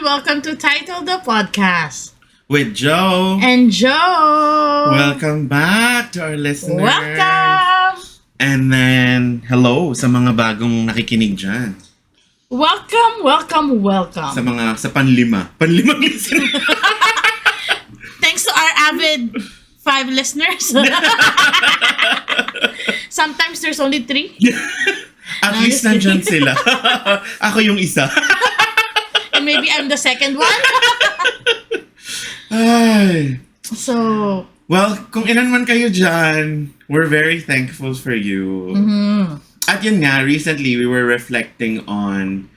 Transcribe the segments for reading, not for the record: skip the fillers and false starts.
welcome to Title the Podcast. With Joe. And Joe. Welcome back to our listeners. Welcome. And then, hello sa mga bagong nakikinig dyan. Welcome. Sa panlimang listeners. Thanks to our avid 5 listeners. Sometimes there's only 3. At least nandyan sila. Ako yung isa. And maybe I'm the second one. Ay. So, well, kung ilan man kayo dyan, we're very thankful for you. mm-hmm. At yun nga, recently we were reflecting on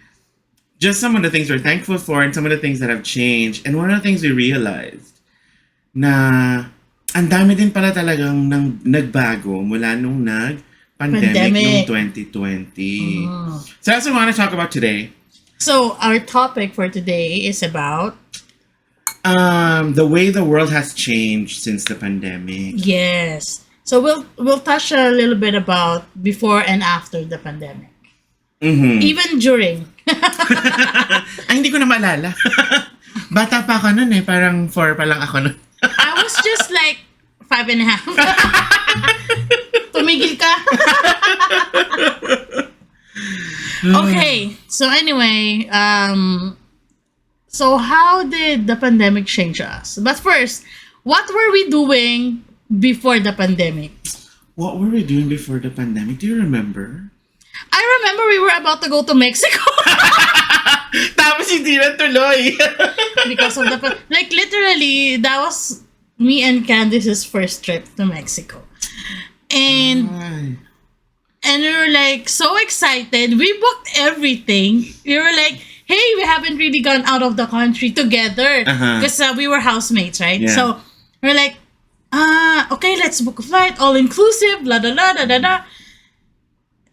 just some of the things we're thankful for and some of the things that have changed. And one of the things we realized na ang dami din pala talagang nagbago mula nung pandemic noong 2020. So that's what I want to talk about today. So our topic for today is about the way the world has changed since the pandemic. yes. So we'll touch a little bit about before and after the pandemic. Mm-hmm. Even during. Ay, hindi ko na maalala. Bata pa ako nun eh. Parang 4 pa lang ako nun. I was just like 5.5. Tumigil ka. Okay. So anyway, so how did the pandemic change us? But first, what were we doing before the pandemic? What were we doing before the pandemic? Do you remember? I remember we were about to go to Mexico. Tapos hindi na tuloy. Because of like literally, that was me and Candice's first trip to Mexico. And we were like so excited. We booked everything. We were like, hey, we haven't really gone out of the country together. Because we were housemates, right? Yeah. So we're like, okay, let's book a flight, all inclusive, blah, blah, blah, blah, blah, blah.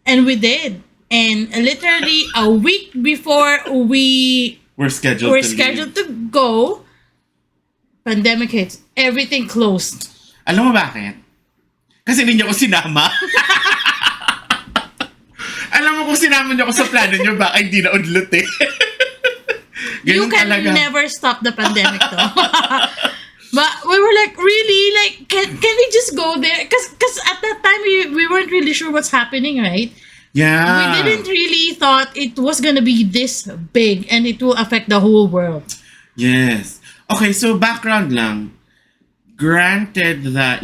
And we did. And literally a week before we were scheduled to go, pandemic hits. Everything closed. Alam mo bakit? Kasi hindi niyo ako sinama. Alam mo kung sinama niyo ako sa plano niyo, baka hindi na udlot eh. You can talaga. never stop the pandemic though. But we were like, really? Like, can we just go there? Because at that time, we weren't really sure what's happening, right? Yeah. We didn't really thought it was gonna be this big and it will affect the whole world. Yes. Okay, so background lang. Granted that,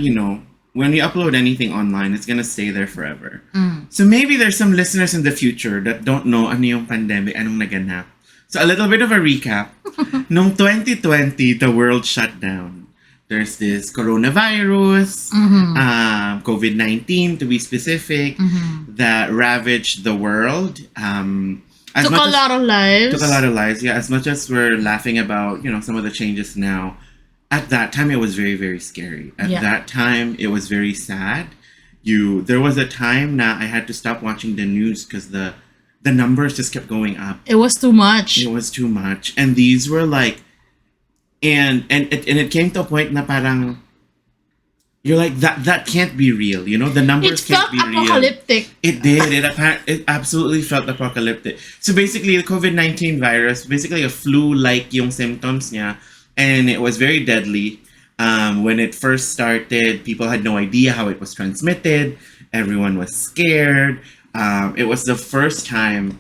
when we upload anything online, it's gonna stay there forever. So maybe there's some listeners in the future that don't know ano yung pandemic, anong naganap. So a little bit of a recap. Noong 2020, the world shut down. There's this coronavirus, COVID-19 to be specific, that ravaged the world. Took a lot of lives. Yeah. As much as we're laughing about, some of the changes now, at that time it was very, very scary. At that time, it was very sad. There was a time that I had to stop watching the news because the numbers just kept going up. It was too much. And these were like, and it came to a point na parang, you're like, that can't be real, the numbers can't be real. It felt apocalyptic. It did. It absolutely felt apocalyptic. So basically, the COVID-19 virus, basically a flu-like yung symptoms niya, and it was very deadly. When it first started, people had no idea how it was transmitted. Everyone was scared. It was the first time,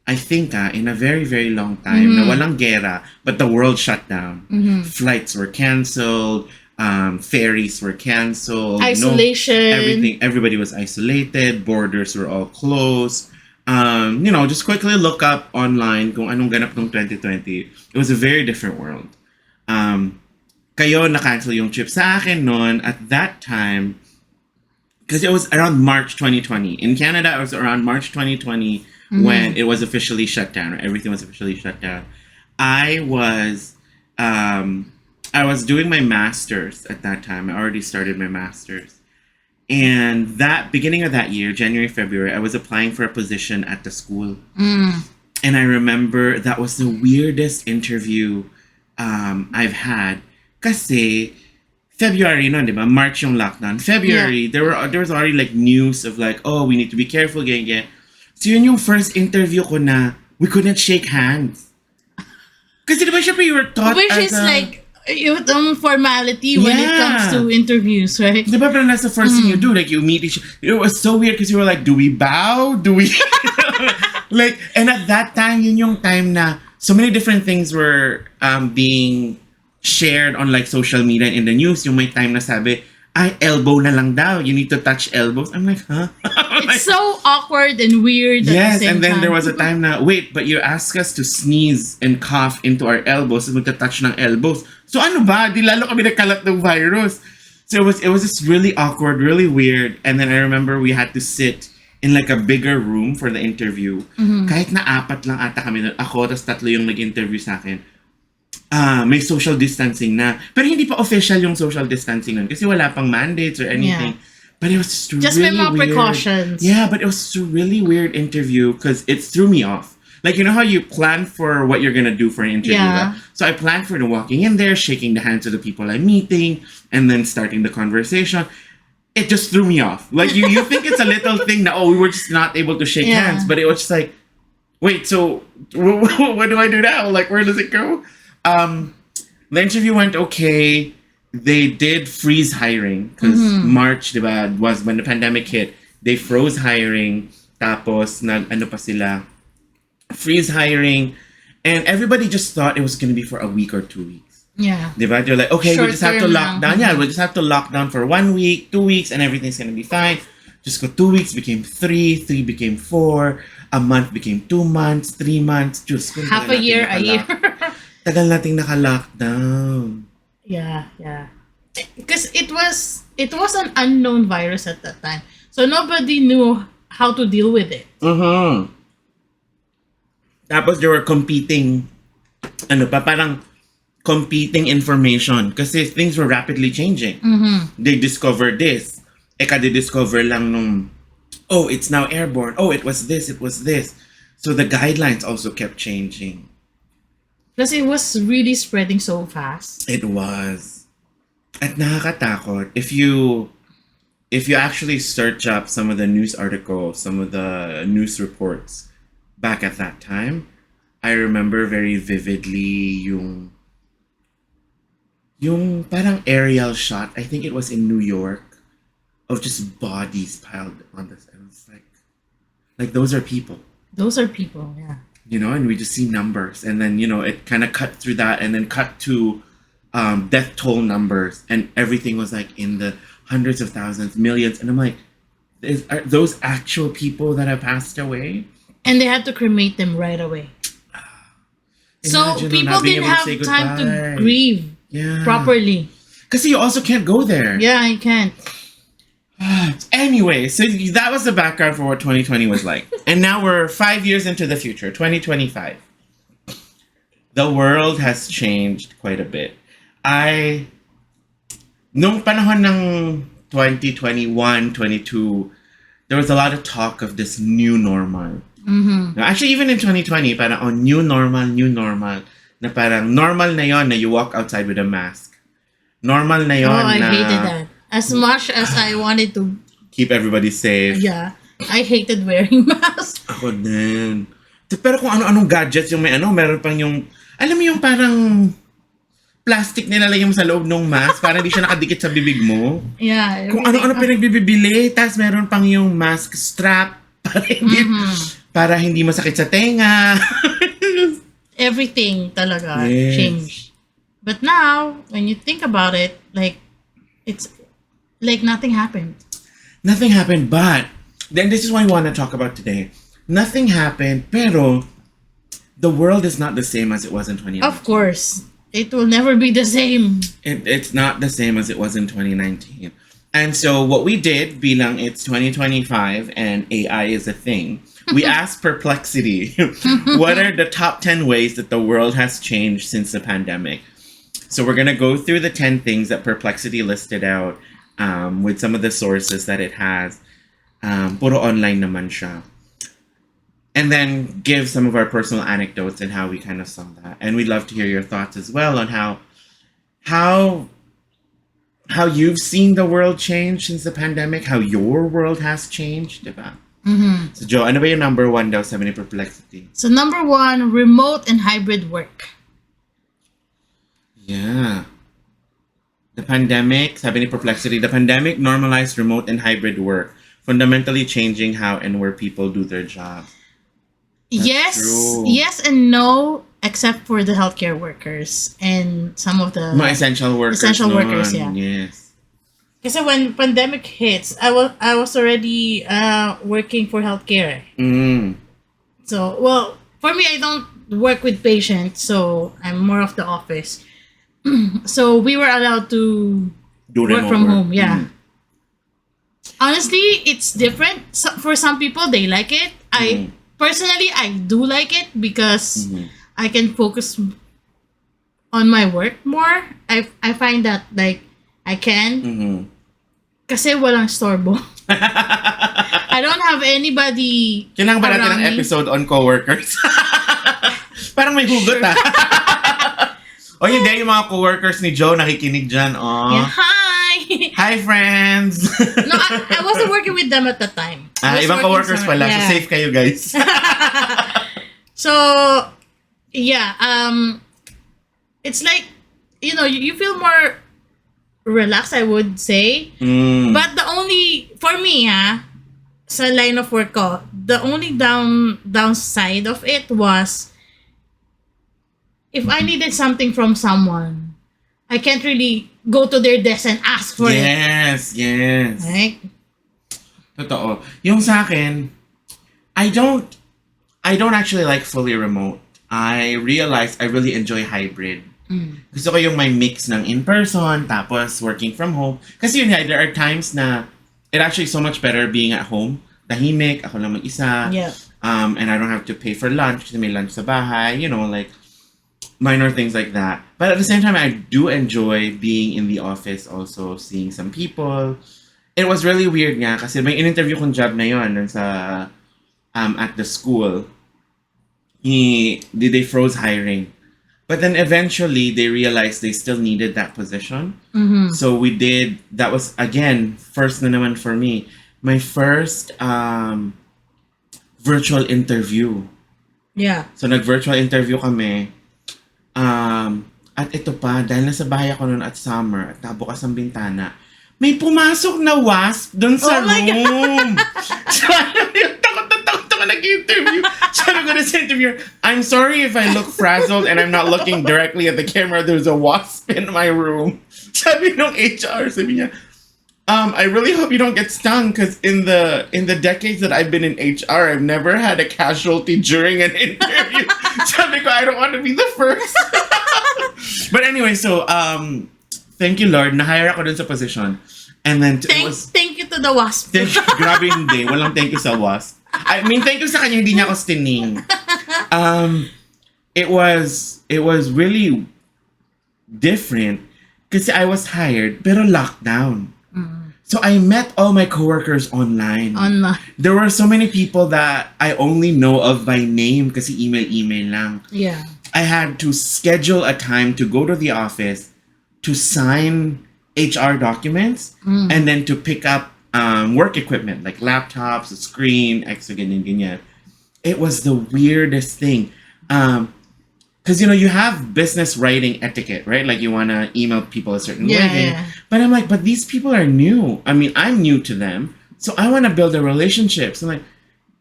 I think, in a very, very long time, na walang gera, but the world shut down. Flights were canceled. Ferries were canceled. Isolation. Everybody was isolated. Borders were all closed. Just quickly look up online kung anong ganap ng 2020. It was a very different world. Kayo na-cancel yung trip sa akin noon at that time because it was around March 2020. In Canada, it was around March 2020 when it was officially shut down. Right? Everything was officially shut down. I was doing my master's at that time. I already started my master's. And that beginning of that year, January, February, I was applying for a position at the school. And I remember that was the weirdest interview I've had. Kasi February, no, di ba? March yung lockdown. February, there was already like news of like, oh, we need to be careful, ganyan. So yun yung first interview ko na we couldn't shake hands. Kasi diba syempre you were taught Which as is like yung formality when it comes Yeah. to interviews, right? Diba, pero that's the first thing you do. Like, you meet each... It was so weird because you were like, do we bow? Do we... like, and at that time, yun yung time na so many different things were being shared on like social media and in the news. Yung may time na sabi, ay, elbow na lang daw. You need to touch elbows. I'm like, huh? It's so awkward and weird at Yes, the same and then time. there was a time na, wait, but you ask us to sneeze and cough into our elbows so magta-touch ng elbows. So ano ba? Di lalo kami nagkalat ng virus. So it was just really awkward, really weird. And then I remember we had to sit in like a bigger room for the interview. Kahit na 4 lang ata kami. Ako, tas 3 yung nag-interview sa akin. May social distancing na. Pero hindi pa official yung social distancing nun kasi wala pang mandates or anything. Yeah. But it was Just really may mga weird. precautions. Yeah, but it was a really weird interview because it threw me off. Like, you know how you plan for what you're gonna do for an interview? Yeah. Right? So I planned for the walking in there, shaking the hands of the people I'm meeting, and then starting the conversation. It just threw me off. Like, you think it's a little thing that, we were just not able to shake Yeah. hands, but it was just like, wait, so what do I do now? Like, where does it go? The interview went okay. They did freeze hiring because March, diba, was when the pandemic hit. They froze hiring. Tapos, ano pa sila, freeze hiring. And everybody just thought it was going to be for a week or 2 weeks. Yeah. Diba? They're like, okay, we just have to Short-term lock lang. down. Yeah, we'll just have to lock down for 1 week, 2 weeks, and everything's going to be fine. Just go 2 weeks became 3, 3 became 4, a month became 2 months, 3 months. Just Half a year, a year. Tagal nating naka-lockdown. Yeah. Because it was an unknown virus at that time. So nobody knew how to deal with it. Tapos they were competing, parang competing information kasi things were rapidly changing. They discovered this. Eka-discover lang nung, it's now airborne. It was this. So the guidelines also kept changing. Plus it was really spreading so fast. It was. At nakakatakot. If you actually search up some of the news articles, some of the news reports back at that time, I remember very vividly yung parang aerial shot. I think it was in New York of just bodies piled on this. I was like those are people. Those are people, yeah. And we just see numbers, and then it kind of cut through that, and then cut to death toll numbers, and everything was like in the hundreds of thousands, millions, and I'm like, are those actual people that have passed away? And they had to cremate them right away. So Imagine people not being didn't able to have say time to goodbye. grieve properly. Because you also can't go there. Yeah, you can't. Anyway, so that was the background for what 2020 was like. And now we're 5 years into the future, 2025. The world has changed quite a bit. Nung panahon ng 2021, 22, there was a lot of talk of this new normal. Now, actually, even in 2020, parang new normal, na parang normal na yon na you walk outside with a mask. Normal na yon I na hated that. As much as I wanted to, keep everybody safe. yeah, I hated wearing masks. Ako din. Pero kung ano-anong gadgets yung meron pang yung, alam mo yung parang plastic nilalagay mo sa loob ng mask para hindi siya nakadikit sa bibig mo. Yeah. Kung ano-ano pinagbibili, tas meron pang yung mask strap para hindi masakit sa tenga. Everything talaga Yes. changed. But now, when you think about it, it's like nothing happened. Nothing happened, but then this is what I want to talk about today. Nothing happened, pero the world is not the same as it was in 2019. Of course, it will never be the same. It's not the same as it was in 2019. And so what we did, bilang it's 2025 and AI is a thing, we asked Perplexity, what are the top 10 ways that the world has changed since the pandemic? So we're going to go through the 10 things that Perplexity listed out with some of the sources that it has. Puro online naman siya. And then give some of our personal anecdotes and how we kind of saw that. And we'd love to hear your thoughts as well on how you've seen the world change since the pandemic, how your world has changed, diba? So Jo, ano ba yung number 1 daw sa ni Perplexity? So number 1, remote and hybrid work. Yeah. The pandemic, sabi ni Perplexity, the pandemic normalized remote and hybrid work, fundamentally changing how and where people do their jobs. That's true. Yes and no, except for the healthcare workers and some of the Mga essential workers. essential workers, noon. yeah. Yes. Kasi when pandemic hits, I was already working for healthcare. Mm. So, well, for me, I don't work with patients, so I'm more of the office. So we were allowed to Do work remote from work. home. Yeah. Mm. Honestly, it's different. So, for some people, they like it. I personally, I do like it because I can focus on my work more. I find that like I can Mm-hmm. kasi walang storbo. I don't have anybody Kailangan ba natin around ng me. episode on coworkers? Parang may hugot ah. O hindi, yung mga coworkers ni Joe nakikinig dyan. Oh. Yeah, hi. Hi friends! No, I wasn't working with them at the time. I was Ibang working coworkers somewhere- pala. So yeah. safe kayo guys. So, yeah, it's like, you feel more relaxed, I would say. Mm. But the only, for me, sa line of work ko, the only downside of it was, if I needed something from someone, I can't really go to their desk and ask for it. Yes. Right? Totoo. Yung sa akin, I don't actually like fully remote. I realized I really enjoy hybrid. Gusto ko yung may mix ng in-person, tapos working from home. Kasi yun nga, there are times na it actually so much better being at home. Tahimik, ako lang mag-isa. Yeah. And I don't have to pay for lunch kasi may lunch sa bahay. Like minor things like that. But at the same time, I do enjoy being in the office also, seeing some people. It was really weird nga kasi may in-interview kong job na yun dun sa at the school. They froze hiring. But then eventually they realized they still needed that position. So we did, that was again, first na naman for me, my first virtual interview. Yeah. So nag-virtual interview kami. At ito pa, dahil nasa bahay ako noon at summer at nabukas ang bintana, may pumasok na wasp doon sa Oh my God! room. So, takot ako nag-interview. Sabi ko na sa interviewer, I'm sorry if I look frazzled and I'm not looking directly at the camera. There's a wasp in my room. Sabi nung HR, sabi niya, I really hope you don't get stung because in the decades that I've been in HR, I've never had a casualty during an interview. Sabi ko, I don't want to be the first. But anyway, so thank you, Lord. Na-hire ako dun sa position. And then Thank you to the wasp. grabe hindi. Walang thank you sa wasp. I mean, thank you sa kanya, hindi niya ako stining. It was really different kasi I was hired pero lockdown. So I met all my coworkers online. There were so many people that I only know of by name kasi email lang. Yeah. I had to schedule a time to go to the office to sign HR documents and then to pick up work equipment like laptops, a screen, ganyan. It was the weirdest thing. Because, you have business writing etiquette, right? Like you want to email people a certain way. Yeah. But I'm like, but these people are new. I mean, I'm new to them. So I want to build a relationship. So I'm like,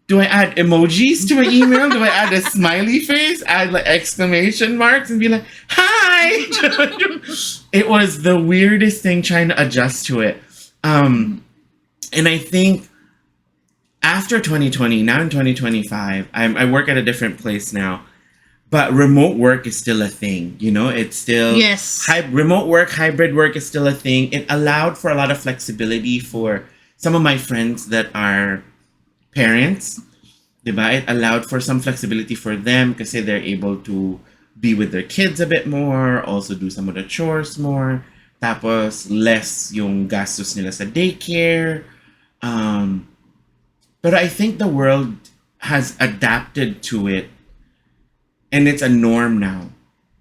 do I add emojis to my email? Do I add a smiley face? Add like exclamation marks and be like, hi! It was the weirdest thing trying to adjust to it. And I think after 2020, now in 2025, I work at a different place now. But remote work is still a thing, it's still... Yes. Remote work, hybrid work is still a thing. It allowed for a lot of flexibility for some of my friends that are parents. Diba? It allowed for some flexibility for them kasi they're able to be with their kids a bit more, also do some of the chores more. Tapos, less yung gastos nila sa daycare. But I think the world has adapted to it. And it's a norm now.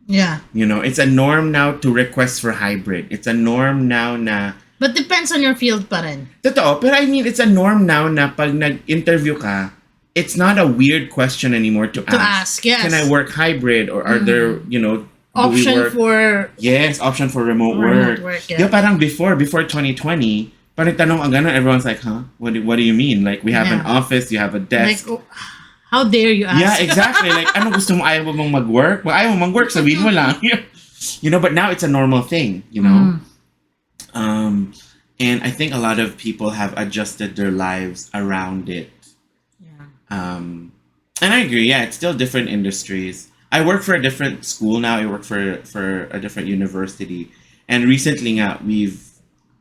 Yeah. It's a norm now to request for hybrid. It's a norm now na... But depends on your field pa rin. Totoo, pero I mean, it's a norm now na pag nag-interview ka, it's not a weird question anymore to ask. Yes. Can I work hybrid or are there, Option work? for Yes, option for remote remote work. work, Yeah, yeah. parang before 2020, parang tanong ang gano'n, everyone's like, huh? What do you mean? Like, we have an Yeah. office, you have a Like, desk. oh, how dare you ask? Yeah, exactly. Like, ano gusto mo? Ayaw mo bang mag-work? Well, ayaw mo mag-work, sabihin mo lang. But now it's a normal thing, Mm. Um, and I think a lot of people have adjusted their lives around it. Yeah. And I agree. Yeah, it's still different industries. I work for a different school now. I work for a different university, and recently,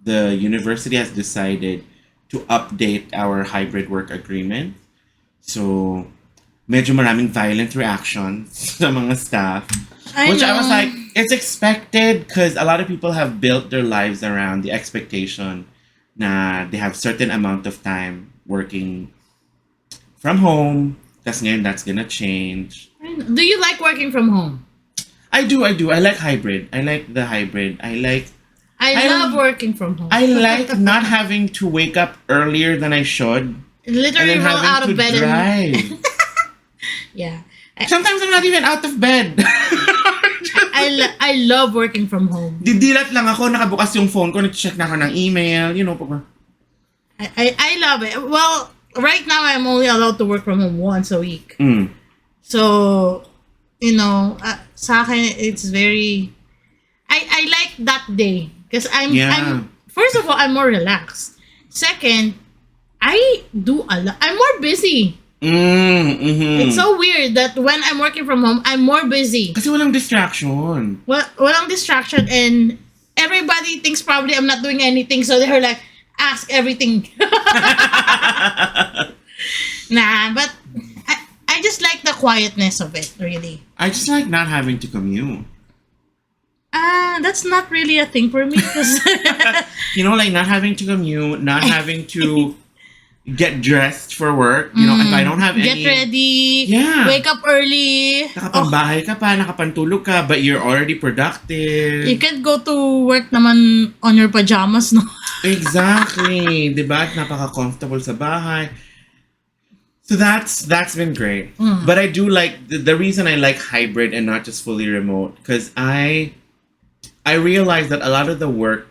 the university has decided to update our hybrid work agreement. So, medyo maraming violent reactions sa mga staff. Which I was know. like, it's expected because a lot of people have built their lives around the expectation na they have certain amount of time working from home. That's ngayon, that's gonna change. Do you like working from home? I do. I like hybrid. I like the hybrid. I I I love don't- working from home. like not having to wake up earlier than I should and Literally then roll having out to of bed and drive. yeah. Sometimes I'm not even out of bed. I love working from home. Didilat lang ako, nakabukas yung phone ko, nag-check na ako ng email, I love it. Well, right now I'm only allowed to work from home once a week. Mm. So, sa akin it's very I like that day because Yeah. I'm first of all I'm more relaxed. Second, I do a lot. I'm more busy. Mm-hmm. It's so weird that when I'm working from home, I'm more busy. Kasi walang distraction. Well, walang distraction and everybody thinks probably I'm not doing anything, so they're like, ask everything. Nah, but I just like the quietness of it, really. I just like not having to commute. That's not really a thing for me. 'Cause Like not having to commute, not having to get dressed for work. If I don't have get any... ready, Yeah. wake up early. Oh, Nakapambahay ka pa, nakapantulog ka, but you're already productive. you can go to work naman on your pajamas, no? Exactly. Diba? At napaka-comfortable sa bahay. So that's been great. But I do like the reason I like hybrid and not just fully remote because I realize that a lot of the work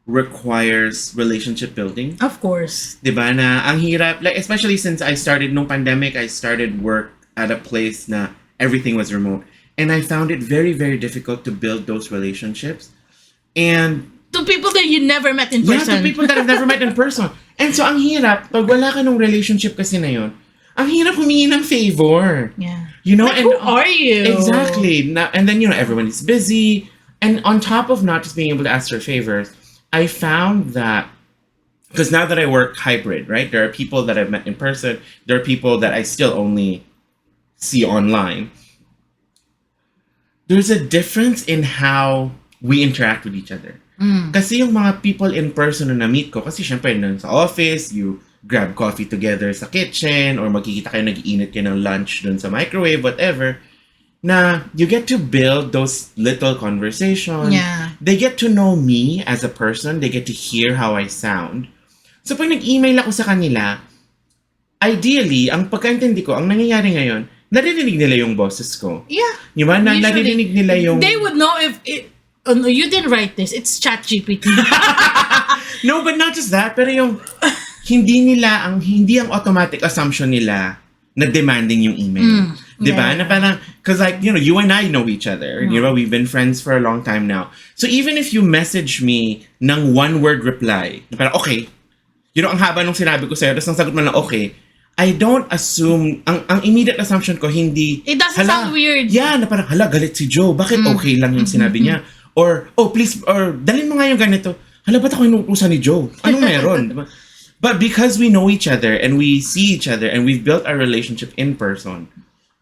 requires relationship building. Of course. Diba na ang hirap, like especially since I started nung pandemic, I started work at a place na everything was remote. And I found it very, very difficult to build those relationships. And To people that you never met in yeah, person. to people that I've never met in person. And so ang hirap, pag wala ka nung relationship kasi na yun, ang hirap humingi ng favor. Yeah. And Like, who are you? Exactly. And then, everyone is busy. And on top of not just being able to ask for favors, I found that, because now that I work hybrid, right? There are people that I've met in person. There are people that I still only see online. There's a difference in how we interact with each other. Kasi yung mga people in person na na-meet ko, kasi syempre sa office, you grab coffee together sa kitchen, or magkikita kayo, nag-iinit kayo ng lunch dun sa microwave, whatever, na you get to build those little conversations. Yeah. They get to know me as a person. They get to hear how I sound. So pag nag-email ako sa kanila, ideally, ang pagkaintindi ko, ang nangyayari ngayon, naririnig nila yung boses ko. Yeah. Di ba? Usually, Naririnig nila yung... They would know if oh no, you didn't write this. It's ChatGPT. No, but not just that. Pero yung hindi ang automatic assumption nila na demanding yung email. Diba? yeah. Na parang, because you and I know each other. We've been friends for a long time now. So even if you message me ng one-word reply, na parang, okay, ang haba nung sinabi ko sa'yo, tapos ang sagot mo lang, okay, I don't assume, ang immediate assumption ko, hindi, It doesn't sound weird. Yeah, na parang, galit si Joe. Bakit okay lang yung sinabi niya? Or, please, or dalhin mo nga yung ganito. Ba't ako inuutusan ni Joe? Anong meron? Diba? But because we know each other and we see each other and we've built our relationship in person,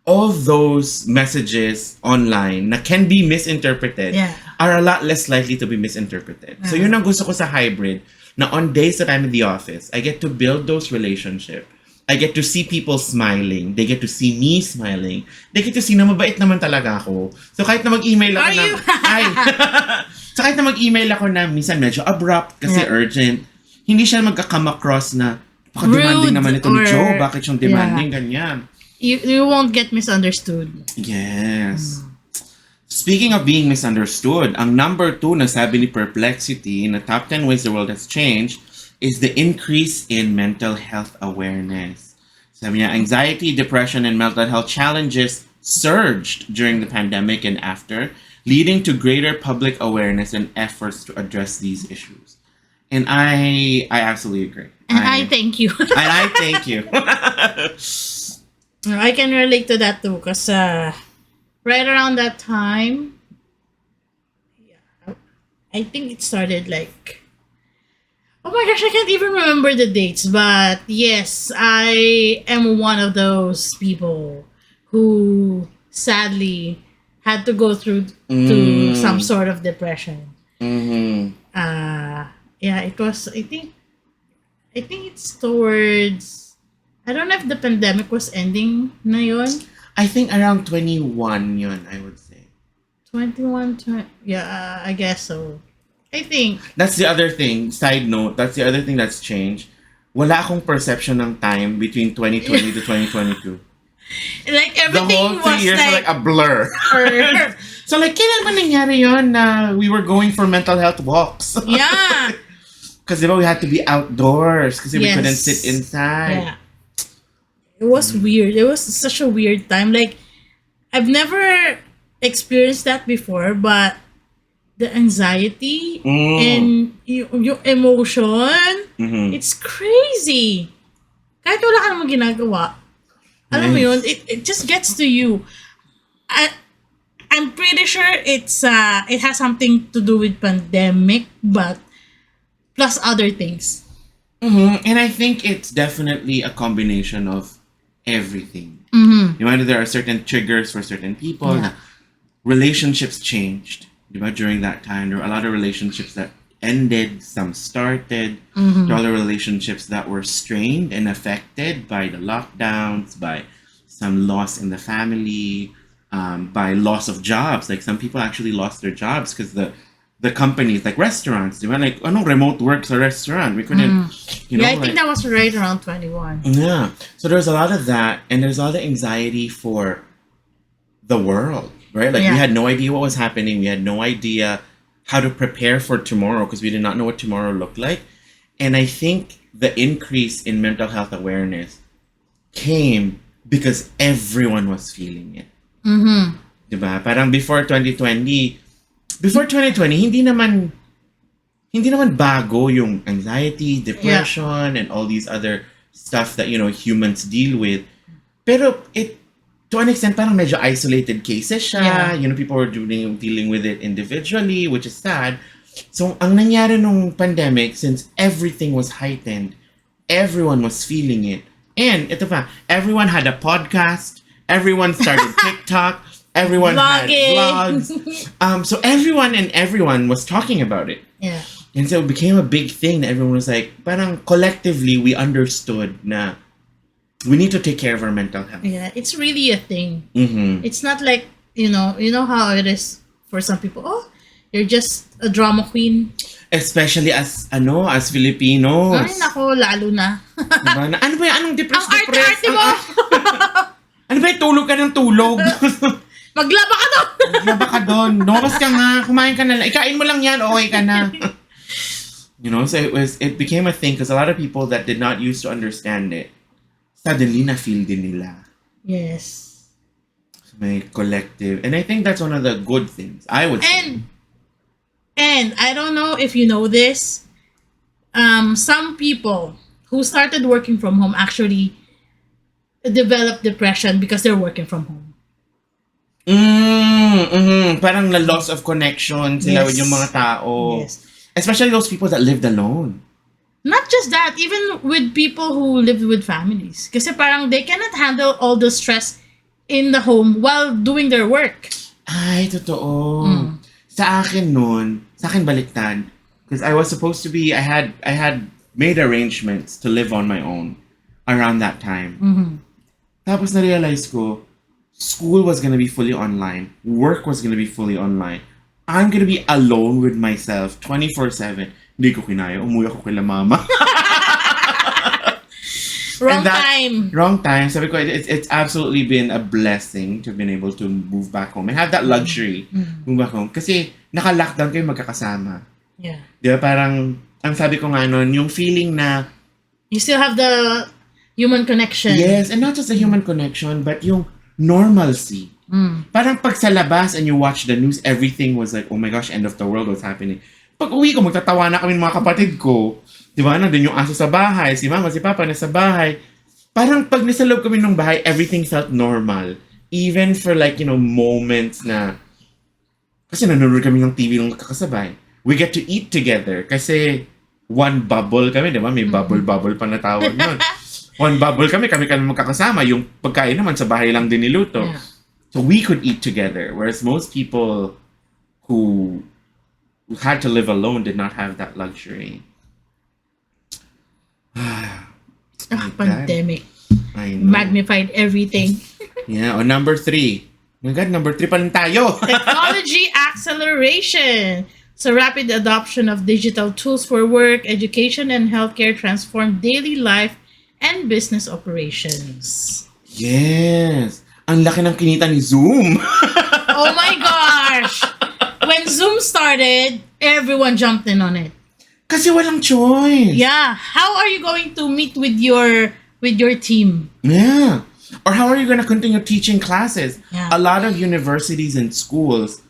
all those messages online na can be misinterpreted are a lot less likely to be misinterpreted. So yun ang gusto ko sa hybrid, na on days that I'm in the office, I get to build those relationships. I get to see people smiling. They get to see me smiling. They get to see na mabait naman talaga ako. So kahit na mag-email ako na... So kahit na mag-email ako na minsan medyo abrupt kasi urgent, hindi siya magka-come across na demanding naman ito ni Joe. Bakit siyang demanding ganyan? You won't get misunderstood. Yes. Speaking of being misunderstood, ang number 2 na sabi ni Perplexity na top 10 ways the world has changed is the increase in mental health awareness. Sabi niya, anxiety, depression, and mental health challenges surged during the pandemic and after, leading to greater public awareness and efforts to address these issues. And I absolutely agree. And I thank you. And I thank you. I can relate to that too because right around that time, yeah, I think it started like, oh my gosh, I can't even remember the dates. But yes, I am one of those people who sadly had to go through to some sort of depression. Mm-hmm. Yeah, it was. I think it's towards. I don't know if the pandemic was ending na yun. I think around 21 yun, I would say. 21, 20, yeah, I guess so. I think. That's the other thing. Side note, that's the other thing that's changed. Wala akong perception ng time between 2020 to 2022. Like The everything whole 3 was years were like a blur. or- So like, kailan ba nangyari yun na we were going for mental health walks? yeah. Because we had to be outdoors because we Yes. couldn't sit inside. Yeah. It was weird. It was such a weird time. Like, I've never experienced that before, but the anxiety and yung emotion, Mhm. it's crazy. Kahit wala ka namang ginagawa. Alam mo yun, it just gets to you. I'm pretty sure it has something to do with pandemic, but plus other things. And I think it's definitely a combination of everything. You know, there are certain triggers for certain people. Yeah. Relationships changed. During that time, there were a lot of relationships that ended, some started. There were other relationships that were strained and affected by the lockdowns, by some loss in the family, by loss of jobs. Like some people actually lost their jobs because the companies, like restaurants, they were like, oh no, remote work sa restaurant. We couldn't, you know. Yeah, I think that was right around 21. Yeah. So there's a lot of that, and there's a lot of anxiety for the world, right? Like we Yeah. had no idea what was happening. We had no idea how to prepare for tomorrow because we did not know what tomorrow looked like. And I think the increase in mental health awareness came because everyone was feeling it. Diba? Parang before 2020, hindi naman bago yung anxiety, depression, and all these other stuff that, you know, humans deal with. Pero to an extent, parang medyo isolated cases siya. Yeah. You know, people were dealing with it individually, which is sad. So, ang nangyari nung pandemic, since everything was heightened, everyone was feeling it. And, ito pa, everyone had a podcast, everyone started TikTok, everyone had vlogs. So, everyone was talking about it. Yeah. And so it became a big thing that everyone was like, parang collectively, we understood na we need to take care of our mental health. Yeah, it's really a thing. Mm-hmm. It's not like, you know how it is for some people. Oh, you're just a drama queen. Especially as Filipinos. Ay, nako, lalo na. Diba? Ano ba yan? Anong depressed? Ang arte-arte mo! Ano ba yan? Tulog ka ng tulog? Maglaba ka doon! Maglaba ka doon. Lumabas ka nga. Kumain ka na lang. Ikain mo lang yan. Okay ka na. You know, so it became a thing because a lot of people that did not used to understand it, suddenly na-feel din nila. Yes. May collective. And I think that's one of the good things, I would say. And I don't know if you know this, some people who started working from home actually developed depression because they're working from home. Parang na loss of connection sila with yung mga tao. Yes. Especially those people that lived alone. Not just that, even with people who lived with families. Kasi parang they cannot handle all the stress in the home while doing their work. Ay, totoo. Sa akin baliktad. Because I was supposed to be, I had made arrangements to live on my own around that time. Tapos na-realize ko, school was gonna be fully online. Work was gonna be fully online. I'm gonna be alone with myself 24/7. Hindi ko kinaya. Umuwi ako kila mama. Wrong And that- time. Wrong time. Sabi ko, it's absolutely been a blessing to have been able to move back home and have that luxury. Move back home. Kasi naka-lockdown kayo magkakasama. Yeah. Di ba? Parang, ang sabi ko nga nun, yung feeling na, You still have the human connection. yes, and not just the human connection, but yung normalcy. Parang pag sa labas and you watch the news, everything was like, oh my gosh, end of the world, what's happening? Pag uwi ko, magtatawa na kami ng mga kapatid ko. Di ba? Nandun yung aso sa bahay, si mama, si papa na sa bahay. Parang pag nasa loob kami ng bahay, everything felt normal. Even for like, moments na, kasi nanonood kami ng TV ng kakasabay. We get to eat together kasi one bubble kami, di ba? May bubble pa na tawag nun. One bubble kami magkakasama. Yung pagkain naman sa bahay lang din niluto. Yeah. So we could eat together. Whereas most people who had to live alone did not have that luxury. Pandemic. I know. Magnified everything. Yeah. O number 3. Oh my God, number 3 pa lang tayo. Technology acceleration. So rapid adoption of digital tools for work, education, and healthcare transformed daily life and business operations. Yes. Ang laki ng kinita ni Zoom. Oh my gosh! When Zoom started, everyone jumped in on it. Kasi walang choice. Yeah. How are you going to meet with your team? Yeah. Or how are you going to continue teaching classes? Yeah. A lot of universities and schools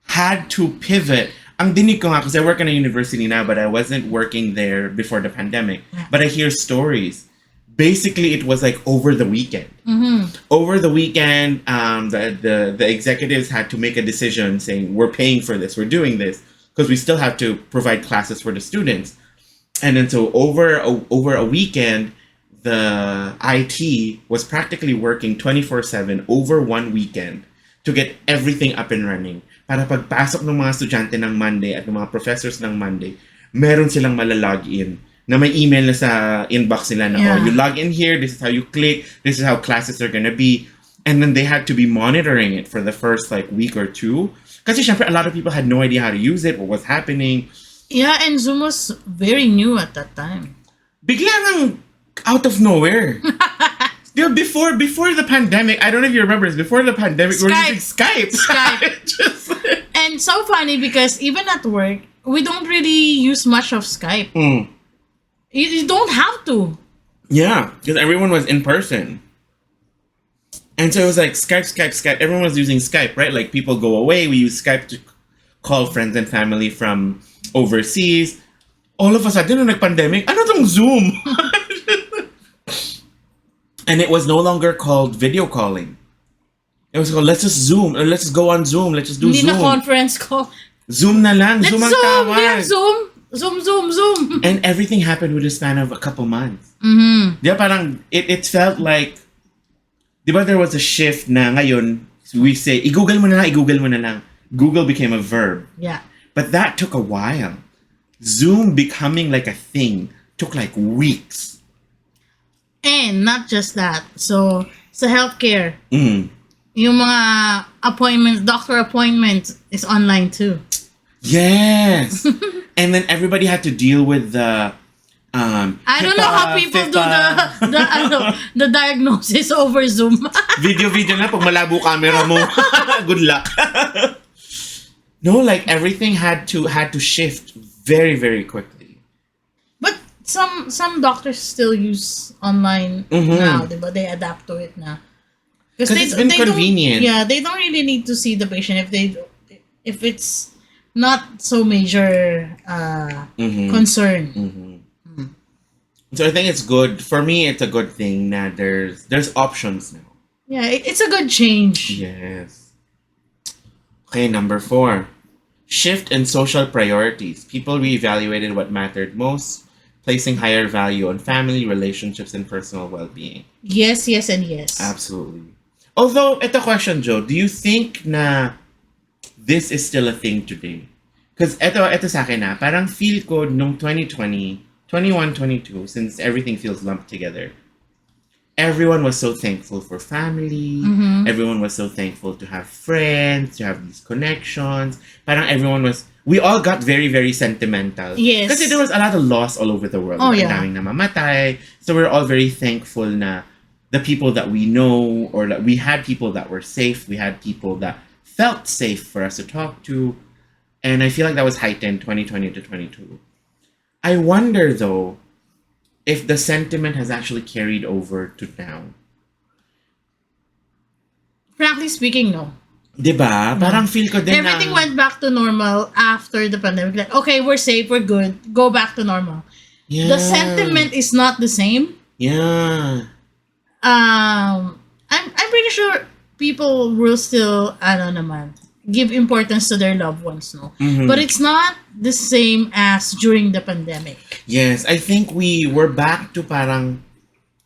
had to pivot. Ang dinig ko nga, because I work in a university now, but I wasn't working there before the pandemic. Yeah. But I hear stories. Basically, it was like over the weekend. Over the weekend, the executives had to make a decision saying, we're paying for this, we're doing this, because we still have to provide classes for the students. And then so over a weekend, the IT was practically working 24/7 over one weekend to get everything up and running. Para pagpasok ng mga estudyante ng Monday at ng mga professors ng Monday, meron silang malalog in na may email na sa inbox nila na, Yeah. you log in here, this is how you click, this is how classes are gonna be. And then they had to be monitoring it for the first like week or two. Kasi syempre, a lot of people had no idea how to use it, what was happening. Yeah, and Zoom was very new at that time. Bigla nang out of nowhere. Before the pandemic, I don't know if you remember this, before the pandemic, we were using Skype. Skype. Just, And so funny because even at work, we don't really use much of Skype. You don't have to. yeah, because everyone was in person. And so it was like Skype. Everyone was using Skype, right? Like people go away, we use Skype to call friends and family from overseas. All of a sudden, nung nag-pandemic, ano tong Zoom? And it was no longer called video calling. It was called, let's just Zoom. Or let's just go on Zoom. Let's just do Hindi na Zoom. conference call. Zoom na lang. Let's Zoom ang Zoom! tawag. We have Zoom! Zoom! And everything happened with a span of a couple months. Di ba parang, it felt like, di ba there was a shift na ngayon, we say, i-google mo na lang. Google became a verb. Yeah. But that took a while. Zoom becoming like a thing took like weeks. And not just that. So, sa healthcare, Mm. yung mga appointments, doctor appointments is online too. Yes. And then everybody had to deal with the I don't know how people do the diagnosis over Zoom. video na pag malabo camera mo. Good luck. No, like everything had to shift very, very quickly. But some doctors still use online now, diba? They adapt to it now. Because it's been convenient. Yeah, they don't really need to see the patient if it's not so major concern. So I think it's good. For me, it's a good thing that there's options now. Yeah, it's a good change. Yes. Okay, number 4. Shift in social priorities. People reevaluated what mattered most, placing higher value on family, relationships, and personal well-being. Yes, and yes. Absolutely. Although, ito question, Joe, do you think na this is still a thing today? Because ito sa akin na, parang feel ko nung 2020, 21, 22, since everything feels lumped together, everyone was so thankful for family. Everyone was so thankful to have friends, to have these connections. Parang everyone was, we all got very, very sentimental. Yes. Kasi there was a lot of loss all over the world. Oh, Ang yeah. daming namamatay. So we're all very thankful na the people that we know, or that we had people that were safe. We had people that felt safe for us to talk to. And I feel like that was heightened 2020 to 22. I wonder, though, if the sentiment has actually carried over to now. Frankly speaking, no. Diba? Parang feel ko din Everything na... went back to normal after the pandemic. Like, okay, we're safe, we're good. Go back to normal. Yeah. The sentiment is not the same. Yeah. I'm pretty sure people will still, naman, give importance to their loved ones, no? Mhm. But it's not the same as during the pandemic. Yes, I think we're back to parang...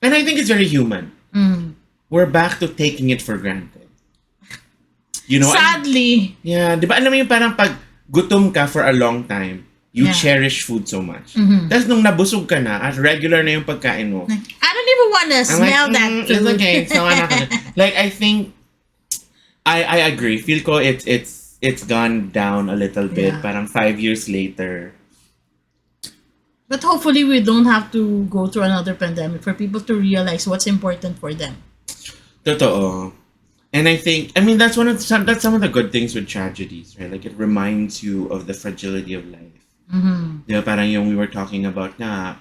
And I think it's very human. Mm. We're back to taking it for granted. You know? Sadly. Yeah, di ba alam mo yung parang pag gutom ka for a long time, you Yeah. cherish food so much. Mhm. Tapos nung nabusog ka na, at regular na yung pagkain mo, I don't even want to I'm smell like, that it's food. okay. So, like, I think, I agree. Feel ko it's gone down a little bit. Yeah. Parang 5 years later. But hopefully we don't have to go through another pandemic for people to realize what's important for them. Totoo. And I think, that's some of the good things with tragedies, right? Like, it reminds you of the fragility of life. Mm-hmm. Di ba, parang yung we were talking about na,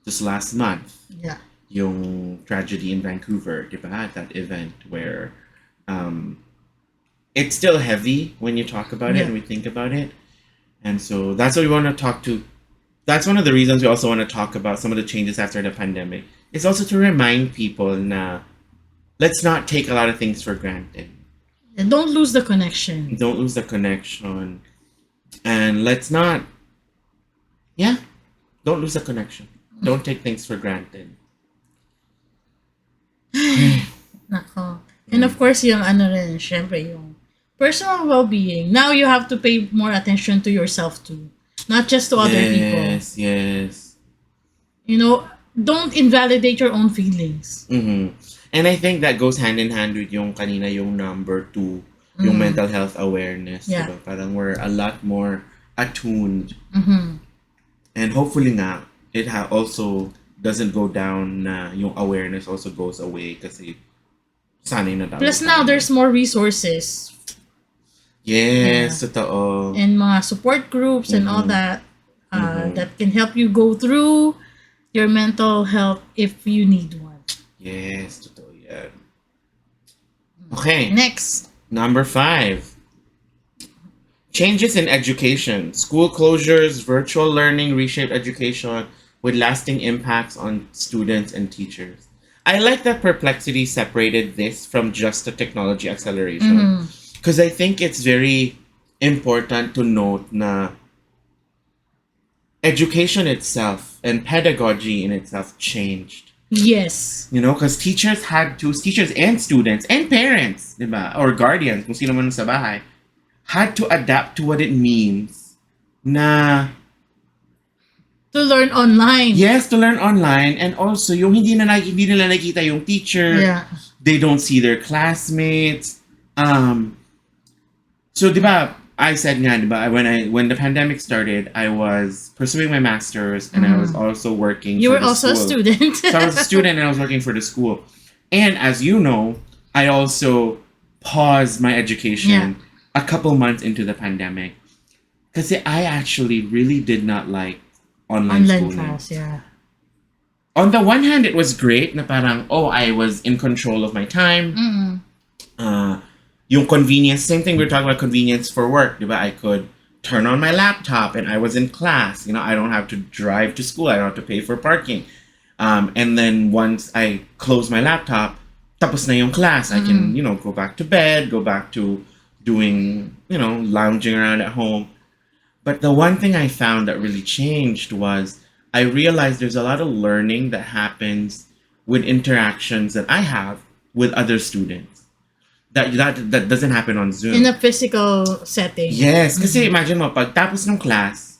just last month, Yeah. yung tragedy in Vancouver, di ba? That event where, it's still heavy when you talk about it Yeah. and we think about it. And so that's what we want to talk to. That's one of the reasons we also want to talk about some of the changes after the pandemic. It's also to remind people na let's not take a lot of things for granted. And don't lose the connection. Don't lose the connection. And let's not, don't lose the connection. Don't take things for granted. Nako. And of course, yung syempre, yung personal well-being. Now you have to pay more attention to yourself too. Not just to other people. Yes. You know, don't invalidate your own feelings. Mm-hmm. And I think that goes hand in hand with yung kanina yung number 2, yung mental health awareness. Yeah. Diba? Parang we're a lot more attuned. Mm-hmm. And hopefully nga, it also doesn't go down na yung awareness also goes away kasi sanay na tayo. Plus now, there's more resources Yes, totoo. and mga support groups and all that that can help you go through your mental health if you need one. Yes, totoo yan. Okay. Next. Number 5. Changes in education. School closures, virtual learning reshaped education with lasting impacts on students and teachers. I like that Perplexity separated this from just a technology acceleration. Because I think it's very important to note na education itself and pedagogy in itself changed. Yes. You know, because teachers and students and parents, diba? Or guardians, kung sino man sa bahay, had to adapt to what it means na, To learn online. yes, to learn online, and also yung hindi nila nakita yung teacher, Yeah. they don't see their classmates. So, diba, I said nga, diba, when the pandemic started, I was pursuing my master's and I was also working You for were the also a school. student. So I was a student and I was working for the school. And as you know, I also paused my education a couple months into the pandemic. Because I actually really did not like online Online schooling. class, yeah. On the one hand, it was great na parang, I was in control of my time. Yung convenience, same thing we were talking about convenience for work, diba? I could turn on my laptop and I was in class. You know, I don't have to drive to school. I don't have to pay for parking. And then once I close my laptop, tapos na yung class. I can, go back to bed, go back to doing, lounging around at home. But the one thing I found that really changed was I realized there's a lot of learning that happens with interactions that I have with other students. That doesn't happen on Zoom. In a physical setting. Yes, kasi imagine mo, pagtapos ng class,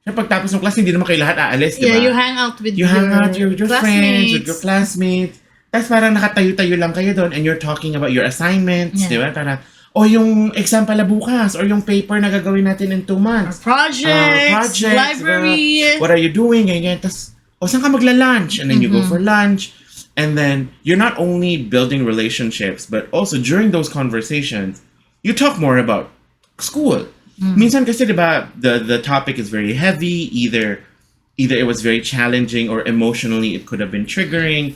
hindi naman kayo lahat aalis, di ba? Yeah, you hang out with You hang out with your friends, with your classmates. classmates. Tapos parang nakatayo-tayo lang kayo doon and you're talking about your assignments, Yeah. di ba? Parang, o yung exam pala bukas, or yung paper na gagawin natin in 2 Our months. projects, library. What are you doing? Ganyan. Tas, o saan ka magla-lunch? And then you go for lunch. And then you're not only building relationships, but also during those conversations, you talk more about school. Minsan kasi, diba, the topic is very heavy. Either it was very challenging, or emotionally it could have been triggering.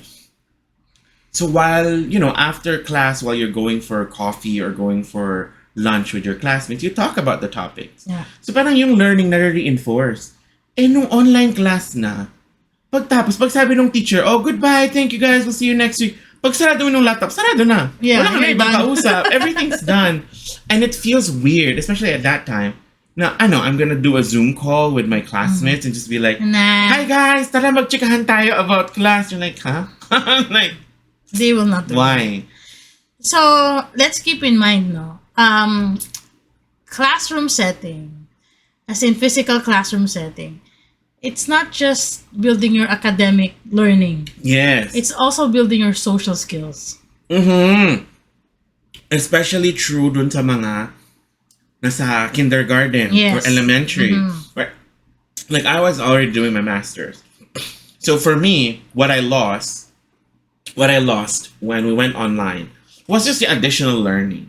So while, after class, while you're going for coffee or going for lunch with your classmates, you talk about the topics. Yeah. So parang yung learning na-reinforce. Nung online class na, pag sabi ng teacher, oh, goodbye, thank you guys, we'll see you next week. Pag sarado mo ng laptop, sarado na. Yeah, Wala ka na you're ibang done. kausap. Everything's done. And it feels weird, especially at that time. Now, I know, I'm gonna do a Zoom call with my classmates and just be like, Nah. hi guys, tara magchikahan tayo about class. You're like, huh? Like, They will not do that. why? So, let's keep in mind, no? Classroom setting, as in physical classroom setting, it's not just building your academic learning. Yes. It's also building your social skills. Especially true dun sa mga nasa kindergarten Yes. or elementary. Where, like, I was already doing my master's. So for me, what I lost when we went online was just the additional learning.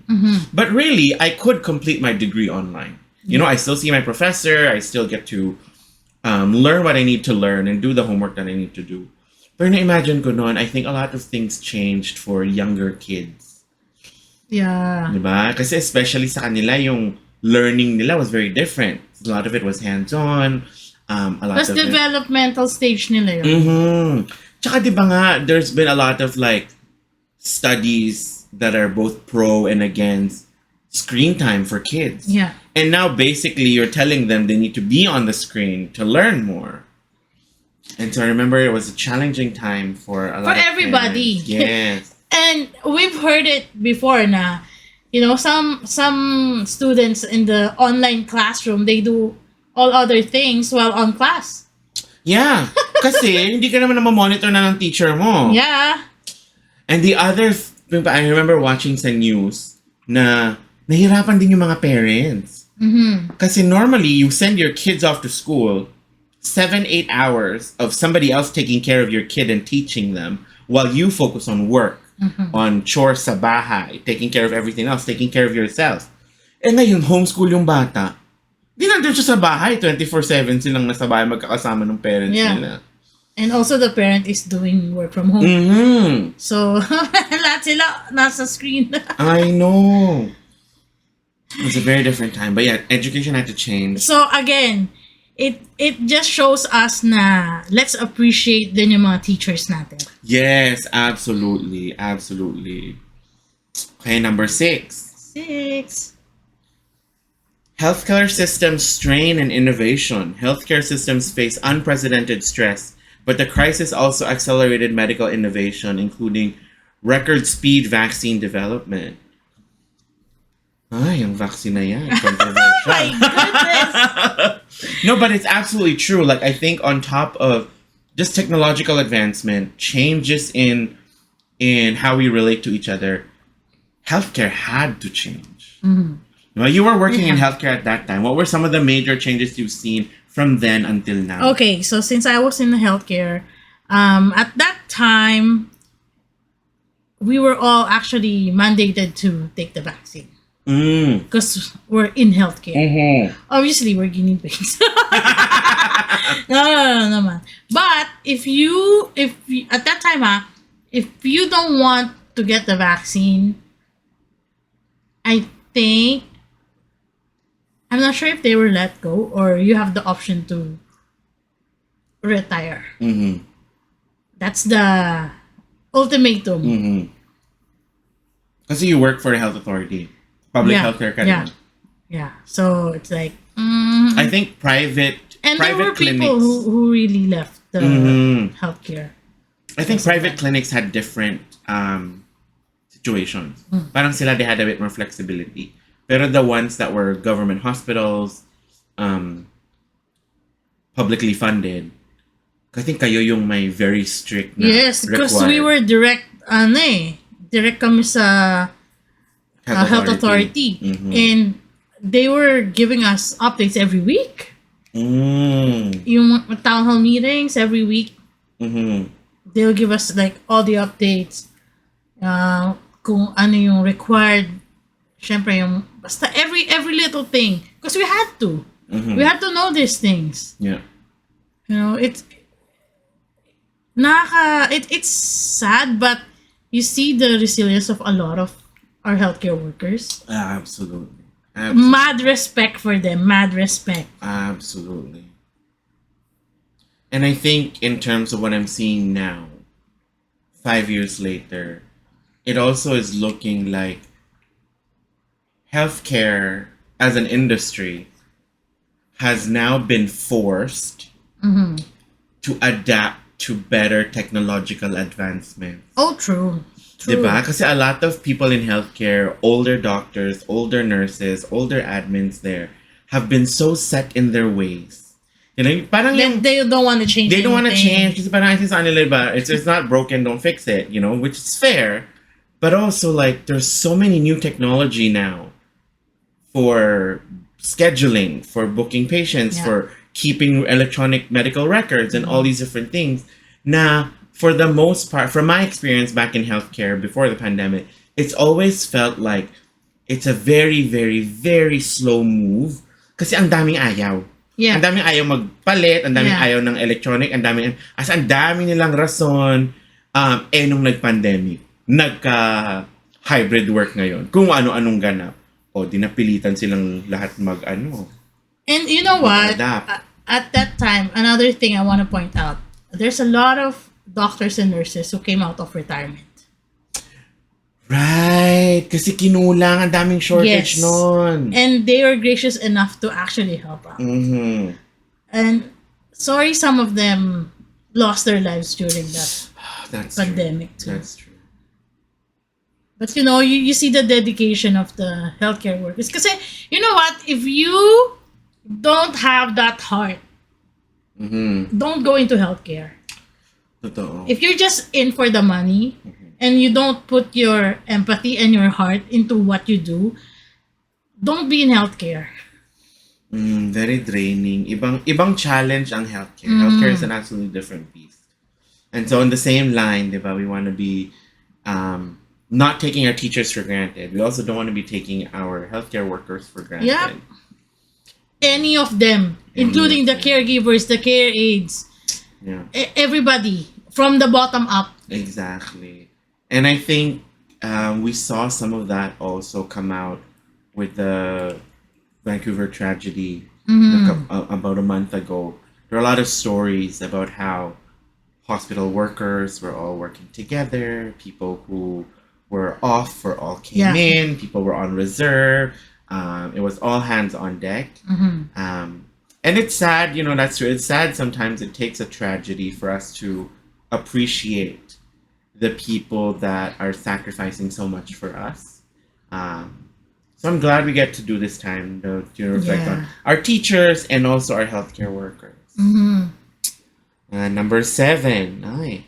But really, I could complete my degree online. I still see my professor. I still get to learn what I need to learn and do the homework that I need to do. Pero na-imagine ko noon, I think a lot of things changed for younger kids. Yeah. Diba? Kasi especially sa kanila, yung learning nila was very different. A lot of it was hands-on. A lot Plus of it... developmental stage nila yun. Tsaka diba nga, there's been a lot of like studies that are both pro and against screen time for kids. Yeah. And now basically you're telling them they need to be on the screen to learn more. And so I remember it was a challenging time for a lot of everybody. parents. Yes. And we've heard it before na, some students in the online classroom, they do all other things while on class. Yeah. Kasi hindi ka naman na-monitor na ng teacher mo. Yeah. And the other, I remember watching sa news na nahirapan din yung mga parents. Kasi normally, you send your kids off to school, 7-8 hours of somebody else taking care of your kid and teaching them while you focus on work, on chores sa bahay, taking care of everything else, taking care of yourself. And ngayon, homeschool yung bata. Di nandun siya sa bahay, 24/7 silang nasa bahay magkakasama ng parents nila. And also the parent is doing work from home. So, lahat sila nasa screen. I know. It was a very different time. But yeah, education had to change. So, again, it just shows us na let's appreciate din yung mga teachers natin. Yes, absolutely. Absolutely. Okay, number 6. 6. Healthcare systems strain and innovation. Healthcare systems face unprecedented stress, but the crisis also accelerated medical innovation, including record speed vaccine development. Ay, yung vaccine na yan. Controversial. My goodness! No, but it's absolutely true. Like, I think on top of just technological advancement, changes in how we relate to each other, healthcare had to change. Well, you were working in healthcare at that time. What were some of the major changes you've seen from then until now? Okay, so since I was in the healthcare, at that time, we were all actually mandated to take the vaccine. Because we're in healthcare. Obviously, we're guinea pigs. No, man. But if you at that time, if you don't want to get the vaccine, I think, I'm not sure if they were let go or you have the option to retire. That's the ultimatum. Kasi you work for a health authority. Public healthcare ka Yeah. naman. Yeah. So it's like, I think private and there were clinics. people who really left the healthcare. I think private clinics had different situations. Parang sila, they had a bit more flexibility. Pero the ones that were government hospitals, publicly funded, I think kayo yung may very strict na Yes, because required. we were direct kami sa health authority. Mhm. And they were giving us updates every week. Mm. Yung town hall meetings every week, Mhm. they'll give us like all the updates. Kung ano yung required. Syempre yung, basta every little thing. Because we had to. Mhm. We had to know these things. Yeah. You know, it's sad, but you see the resilience of a lot of our healthcare workers. Absolutely. Mad respect for them. Mad respect. Absolutely. And I think in terms of what I'm seeing now, 5 years later, it also is looking like healthcare as an industry has now been forced to adapt to better technological advancements. Oh, true. True. Diba? Kasi a lot of people in healthcare, older doctors, older nurses, older admins there, have been so set in their ways. You know, parang yung, They don't want to change. they don't want to anything. change. Kasi parang sa nila, diba, it's not broken, don't fix it, you know, which is fair. But also, like, there's so many new technology now for scheduling, for booking patients, Yeah. for keeping electronic medical records, and all these different things. Now, for the most part, from my experience back in healthcare before the pandemic, it's always felt like it's a very, very, very slow move. Kasi ang daming ayaw. Yeah. Ang daming ayaw magpalit, ang daming Yeah. ayaw ng electronic, ang daming nilang rason. Nung nag-pandemic, nagka-hybrid work ngayon. Kung ano-anong ganap. O, dinapilitan silang lahat And you know what? Adapt. At that time, another thing I want to point out, there's a lot of doctors and nurses who came out of retirement. Right. Kasi kinulang, ang daming shortage Yes. nun. And they were gracious enough to actually help out. Mhm. And sorry, some of them lost their lives during that That's pandemic true. too. That's true. But you know, you see the dedication of the healthcare workers. Because you know what? If you don't have that heart, don't go into healthcare. Totoo. If you're just in for the money and you don't put your empathy and your heart into what you do, don't be in healthcare. Very draining. Ibang challenge ang healthcare. Healthcare is an absolutely different beast. And so on the same line, diba, we want to be not taking our teachers for granted. We also don't want to be taking our healthcare workers for granted. Yeah. Any of them, including the caregivers, the care aides, Yeah. everybody from the bottom up. Exactly. And I think we saw some of that also come out with the Vancouver tragedy about a month ago. There are a lot of stories about how hospital workers were all working together. People who were off were all came in. People were on reserve. It was all hands on deck. And it's sad, you know, that's true. It's sad sometimes it takes a tragedy for us to appreciate the people that are sacrificing so much for us. So I'm glad we get to do this time to reflect on our teachers and also our healthcare workers. Number 7. Ay.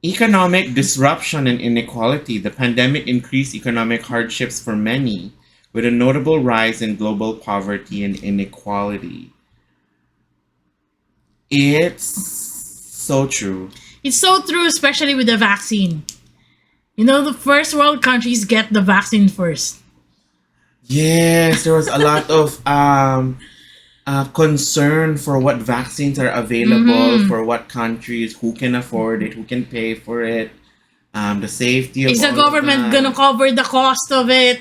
Economic disruption and inequality. The pandemic increased economic hardships for many, with a notable rise in global poverty and inequality. It's so true. It's so true, especially with the vaccine. You know, the first world countries get the vaccine first. Yes, there was a lot of concern for what vaccines are available, for what countries, who can afford it, who can pay for it, the safety of Is the all of government that. gonna cover the cost of it?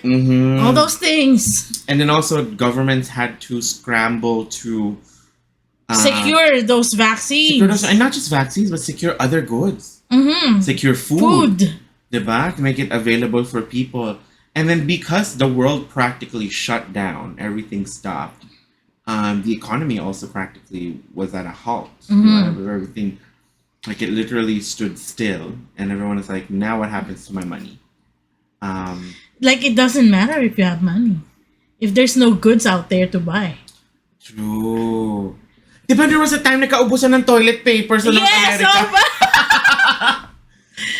All those things. And then also governments had to scramble to Secure those vaccines. secure those, and not just vaccines, but secure other goods. Secure Food. Diba? To make it available for people. And then because the world practically shut down, everything stopped. The economy also practically was at a halt. Everything, like it literally stood still, and everyone is like, now what happens to my money? Like, it doesn't matter if you have money. If there's no goods out there to buy. True. Diba there was a time na kaubusan ng toilet paper sa North Yes! America? Oh,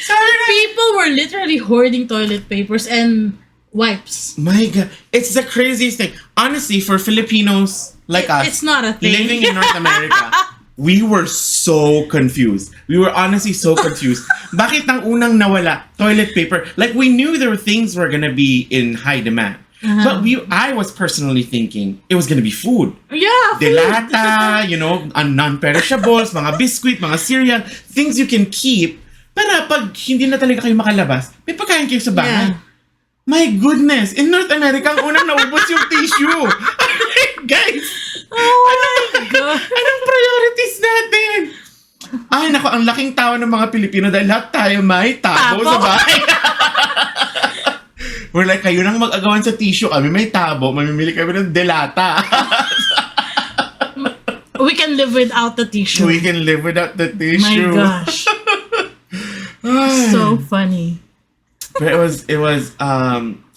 Sorry na People were literally hoarding toilet papers and wipes. My God, it's the craziest thing. Honestly, for Filipinos like us, It's not a thing. living in North America, we were so confused. We were honestly so confused. Bakit nang unang nawala toilet paper? Like, we knew there were things were gonna be in high demand. But I was personally thinking it was gonna be food. Yeah, food. Delata, non-perishables, mga biscuit, mga cereal, things you can keep. Para pag hindi na talaga kayo makalabas, may pagkain kayo sa bahay. Yeah. My goodness! In North America, ang unang naubos yung tissue. Guys! Oh my God. Anong priorities natin? Ay, nako, ang laking tawa ng mga Pilipino dahil lahat tayo may tabo Tabo? sa bahay. We're like, kayo nang mag-agawan sa tissue. Kami may tabo. Mamimili kami ng delata. We can live without the tissue. We can live without the My tissue. gosh. So funny. But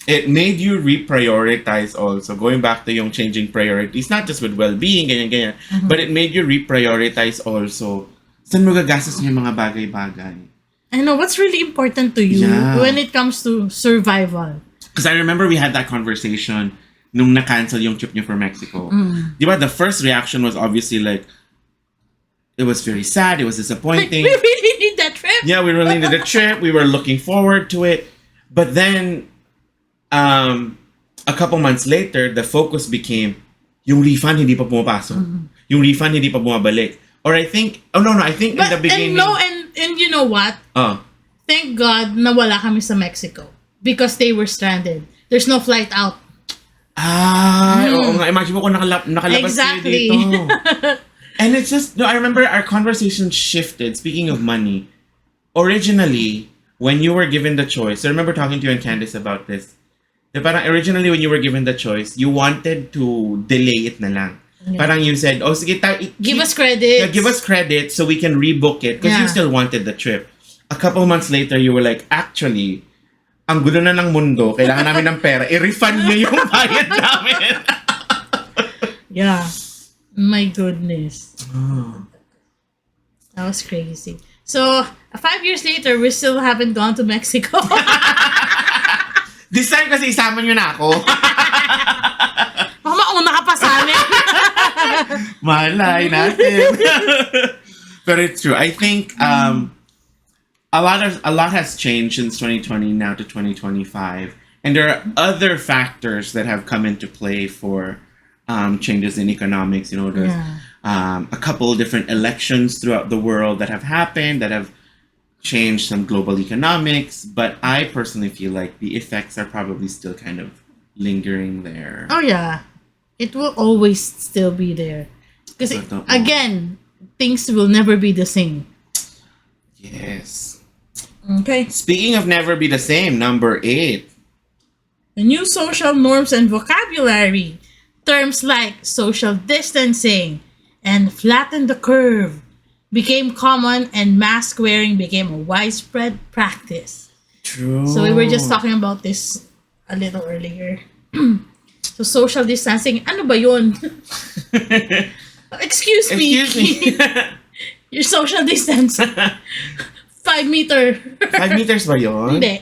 it made you reprioritize also. Going back to yung changing priorities, not just with well-being, ganyan. But it made you reprioritize also. Saan mo gagastos yung mga bagay-bagay? I know what's really important to you Yeah. when it comes to survival. Because I remember we had that conversation nung na-cancel yung trip niyo for Mexico. Di ba, the first reaction was obviously like, it was very sad, it was Like, disappointing. we really need that trip. Yeah, we really needed a trip. We were looking forward to it. But then, a couple months later, the focus became, yung refund hindi pa pumapasok. Yung refund hindi pa bumabalik. Or I think, I think in the beginning. And you know what? Thank God na wala kami sa Mexico because they were stranded. There's no flight out. Oo nga. Imagine mo kung nakalabas Exactly. kayo dito. And it's just, I remember our conversation shifted. Speaking of money, originally, when you were given the choice, I remember talking to you and Candice about this. Parang originally, when you were given the choice, you wanted to delay it na lang. Yeah. Parang you said, sige, Give us credit. Yeah, give us credit so we can rebook it because you still wanted the trip. A couple months later, you were like, actually, ang gulo na ng mundo, kailangan namin ng pera, i-refund niyo yung bayad namin. Yeah. My goodness. That was crazy. So, 5 years later, we still haven't gone to Mexico. This time kasi isama niyo na ako. Baka mauna ka pa sa amin. Malay natin. But it's true. I think a lot has changed since 2020 now to 2025. And there are other factors that have come into play for changes in economics. There's a couple different elections throughout the world that have happened that have changed some global economics. But I personally feel like the effects are probably still kind of lingering there. Oh, yeah. It will always still be there. Because, again, things will never be the same. Yes. Okay. Speaking of never be the same, number 8. The new social norms and vocabulary. Terms like social distancing and flatten the curve became common, and mask wearing became a widespread practice. True. So we were just talking about this a little earlier. So social distancing, ano ba yun? Excuse me. Your social distancing. 5 meter. 5 meters ba yun? Hindi.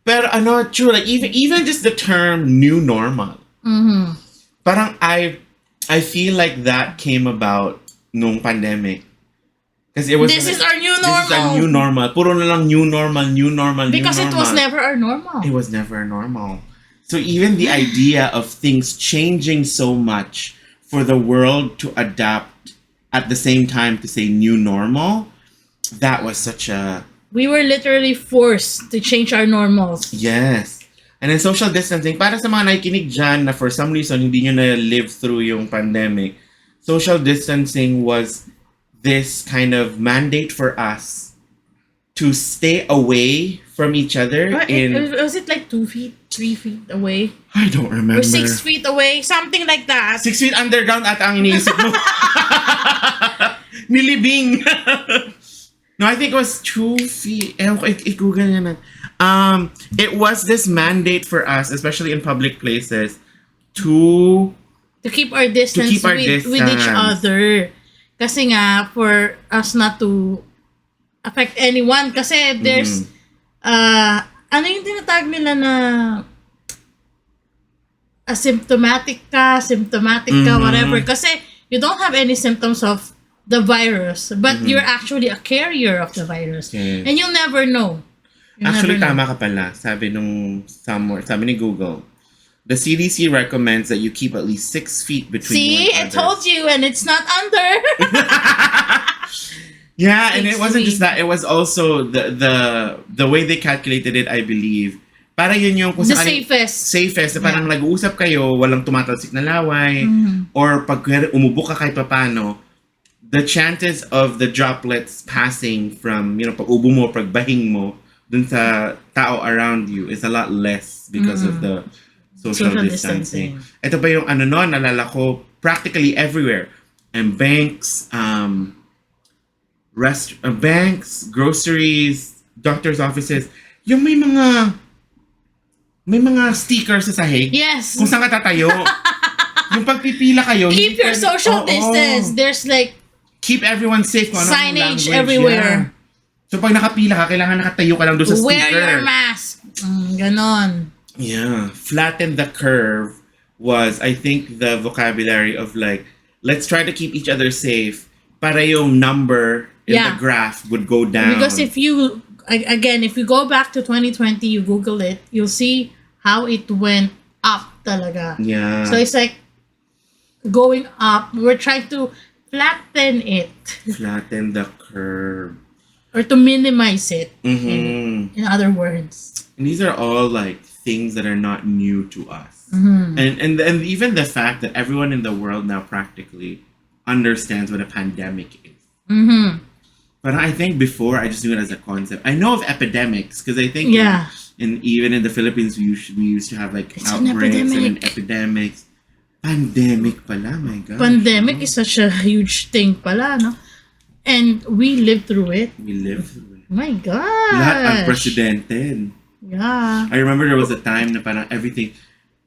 Pero true, like even just the term new normal. Parang I feel like that came about nung pandemic. Because it was This is our new normal. This is our new normal. Puro na lang new normal. Because it was never our normal. It was never normal. So even the idea of things changing so much for the world to adapt at the same time to say new normal, that was such a... We were literally forced to change our normals. Yes. And then social distancing, para sa mga nakikinig dyan na for some reason hindi nyo na-live through yung pandemic, social distancing was this kind of mandate for us to stay away from each other. Was it like 2 feet, 3 feet away? I don't remember. Or 6 feet away? Something like that. 6 feet underground at ang iniisip mo. Nilibing. No, I think it was 2 feet. I-google nyo na. It was this mandate for us, especially in public places, to keep our distance, with each other. Kasi nga, for us not to affect anyone kasi there's ano yung tinatawag nila na asymptomatic ka, symptomatic ka, whatever. Kasi you don't have any symptoms of the virus, but you're actually a carrier of the virus. Yes. And you'll never know. You'll Actually, never know. tama ka pala. Sabi ni Google, the CDC recommends that you keep at least 6 feet between See, you and I told you, and it's not under. Yeah, and it 6 wasn't just feet. that. It was also the way they calculated it, I believe. Para yun yung kung The sakali- safest. Safest. Parang nag-uusap kayo, walang tumatalsik na laway, or pag umubo ka kahit papano, the chances of the droplets passing from, pag ubo mo, pag bahing mo, dun sa tao around you is a lot less because of the social distancing. Ito pa yung nalala ko, practically everywhere. And banks, banks, groceries, doctor's offices, yung may mga stickers sa sahig. Yes. Kung saan ka tatayo. Yung pagpipila kayo. Keep your social distance. There's like keep everyone safe. Kung signage language, everywhere. Yeah. So pag nakapila ka, kailangan nakatayo ka lang doon sa sticker. Wear your mask. Ganon. Yeah. Flatten the curve was, I think, the vocabulary of like, let's try to keep each other safe para yung number in the graph would go down. Because if you go back to 2020, you Google it, you'll see how it went up talaga. Yeah. So it's like going up. We're trying to flatten it. Flatten the curve. Or to minimize it. Mm-hmm. In other words. And these are all like things that are not new to us. And even the fact that everyone in the world now practically understands what a pandemic is. But I think before I just knew it as a concept. I know of epidemics because I think even in the Philippines we used to have like It's an outbreaks epidemic. and epidemics. Pandemic pala, my God. Pandemic is such a huge thing pala, no? And we lived through it. We lived through it. My God. Lahat unprecedented. Yeah. I remember there was a time na parang everything.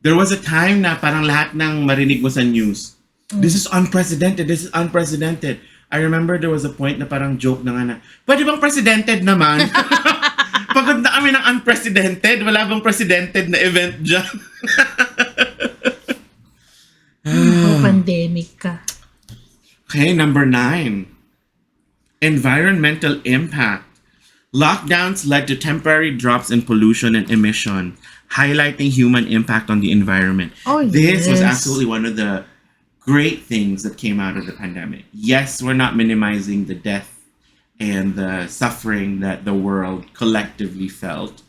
There was a time na parang lahat ng marinig mo sa news. This is unprecedented. This is unprecedented. I remember there was a point na parang joke na nga na, pwede bang precedented naman? Pagod na kami ng unprecedented. Wala bang precedented na event dyan? Pandemic ka. Okay, number 9. Environmental impact. Lockdowns led to temporary drops in pollution and emission, highlighting human impact on the environment. This was absolutely one of the great things that came out of the pandemic. Yes, we're not minimizing the death and the suffering that the world collectively felt.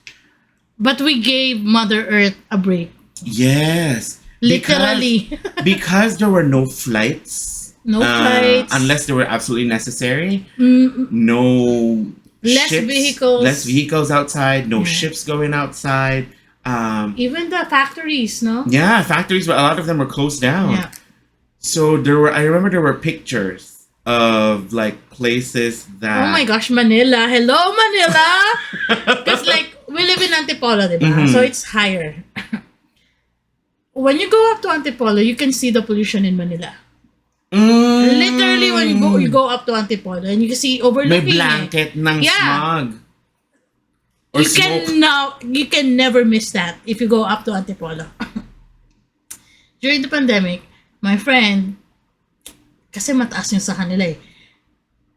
But we gave Mother Earth a break. Yes. Literally. Because there were no flights. No flights. Unless they were absolutely necessary. No Less ships, vehicles. Less vehicles outside. No ships going outside. Even the factories, no? Yeah, factories, but a lot of them were closed down. Yeah. So I remember there were pictures of like places that. Oh my gosh, Manila. Hello, Manila! Because like, we live in Antipolo, diba? So it's higher. When you go up to Antipolo, you can see the pollution in Manila. Literally, when you go up to Antipolo, and you can see overlooking May blanket ng smog. Or you can never miss that if you go up to Antipolo. During the pandemic, my friend, kasi mataas yung sa kanila eh,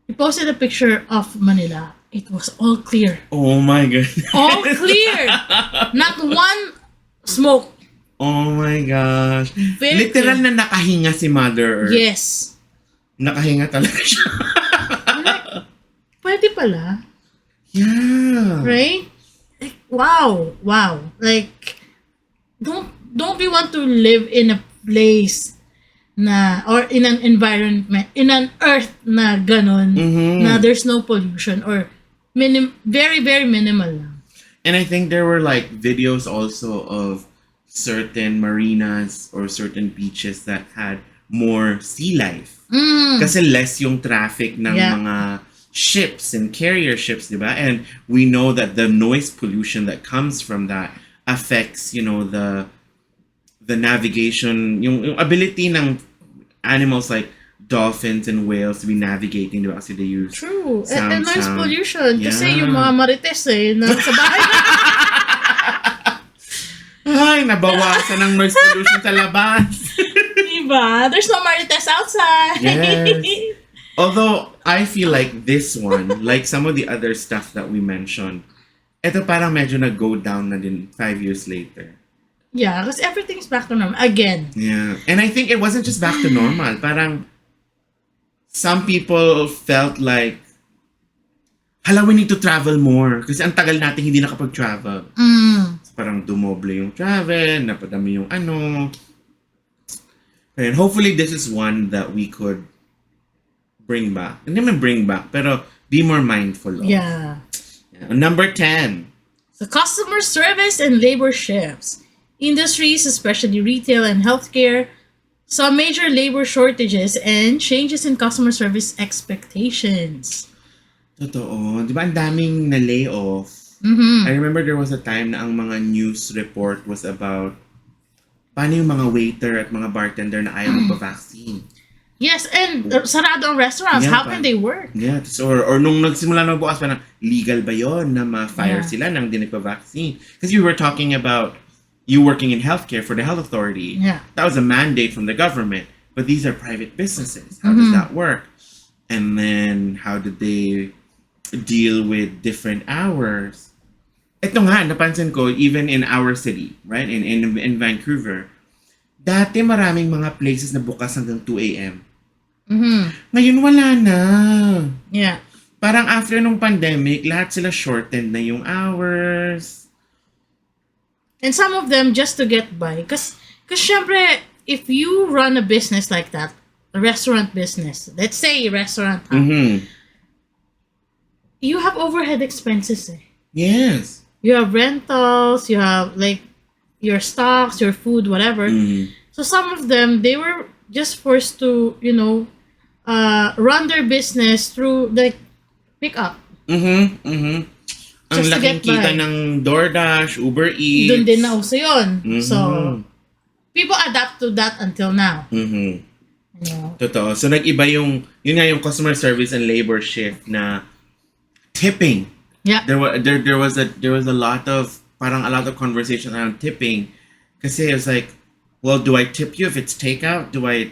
he posted a picture of Manila. It was all clear. Oh my God. All clear! Not one smoke. Oh my gosh. Very Literal clear. na nakahinga si Mother Earth. Yes. Nakahinga talaga siya. Pwede pala. Yeah. Right? Like, wow. Like, don't we want to live in a place na, or in an environment, in an earth na ganon, na there's no pollution, or very, very minimal lang. And I think there were like videos also of certain marinas or certain beaches that had more sea life. Kasi less yung traffic ng mga ships and carrier ships, diba? And we know that the noise pollution that comes from that affects, the navigation, yung ability ng animals like dolphins and whales to be navigating, di ba? Kasi they use True. sound, And noise sound. pollution. Kasi Yeah. yung mga marites sa bahay. Ay, nabawasan ng noise pollution sa labas. Diba? There's no marites outside. Yes. Although, I feel like this one, like some of the other stuff that we mentioned, ito parang medyo nag-go down na din 5 years later. Yeah, because everything's back to normal. Again. Yeah. And I think it wasn't just back to normal. Parang some people felt like, hala, we need to travel more. Kasi ang tagal natin hindi nakapag-travel. So, parang dumoble yung travel, napadami yung ano. And hopefully this is one that we could bring back. Hindi naman bring back, pero be more mindful of. Yeah. Number 10. The customer service and labor shifts. Industries, especially retail and healthcare, saw major labor shortages and changes in customer service expectations. Totoo. Di ba ang daming na-lay off? I remember there was a time na ang mga news report was about paano yung mga waiter at mga bartender na ayaw magpa-vaccine. Yes, and sarado ang restaurants. Yeah, How can they work? Yeah. Or nung nagsimula na bukas, parang legal ba yon na ma-fire Yeah. sila nang di nagpa-vaccine? Because we were talking about you working in healthcare for the health authority. Yeah. That was a mandate from the government. But these are private businesses. How does that work? And then, how did they deal with different hours? Ito nga, napansin ko, even in our city, right? In Vancouver, dati maraming mga places na bukas hanggang 2 a.m. Ngayon wala na. Yeah. Parang after nung pandemic, lahat sila shortened na yung hours. And some of them just to get by. Because syempre, if you run a business like that, a restaurant business, let's say restaurant, you have overhead expenses. Yes. You have rentals, you have like your stocks, your food, whatever. So some of them, they were just forced to, run their business through like pick-up. Ang Just to laking get by. kita ng DoorDash, Uber Eats. Doon din na uso yun. So, people adapt to that until now. You know? Totoo. So nag-iba yun nga yung customer service and labor shift na tipping. Yeah. There was a lot of conversation around tipping. Kasi it was like, well, do I tip you if it's takeout? Do I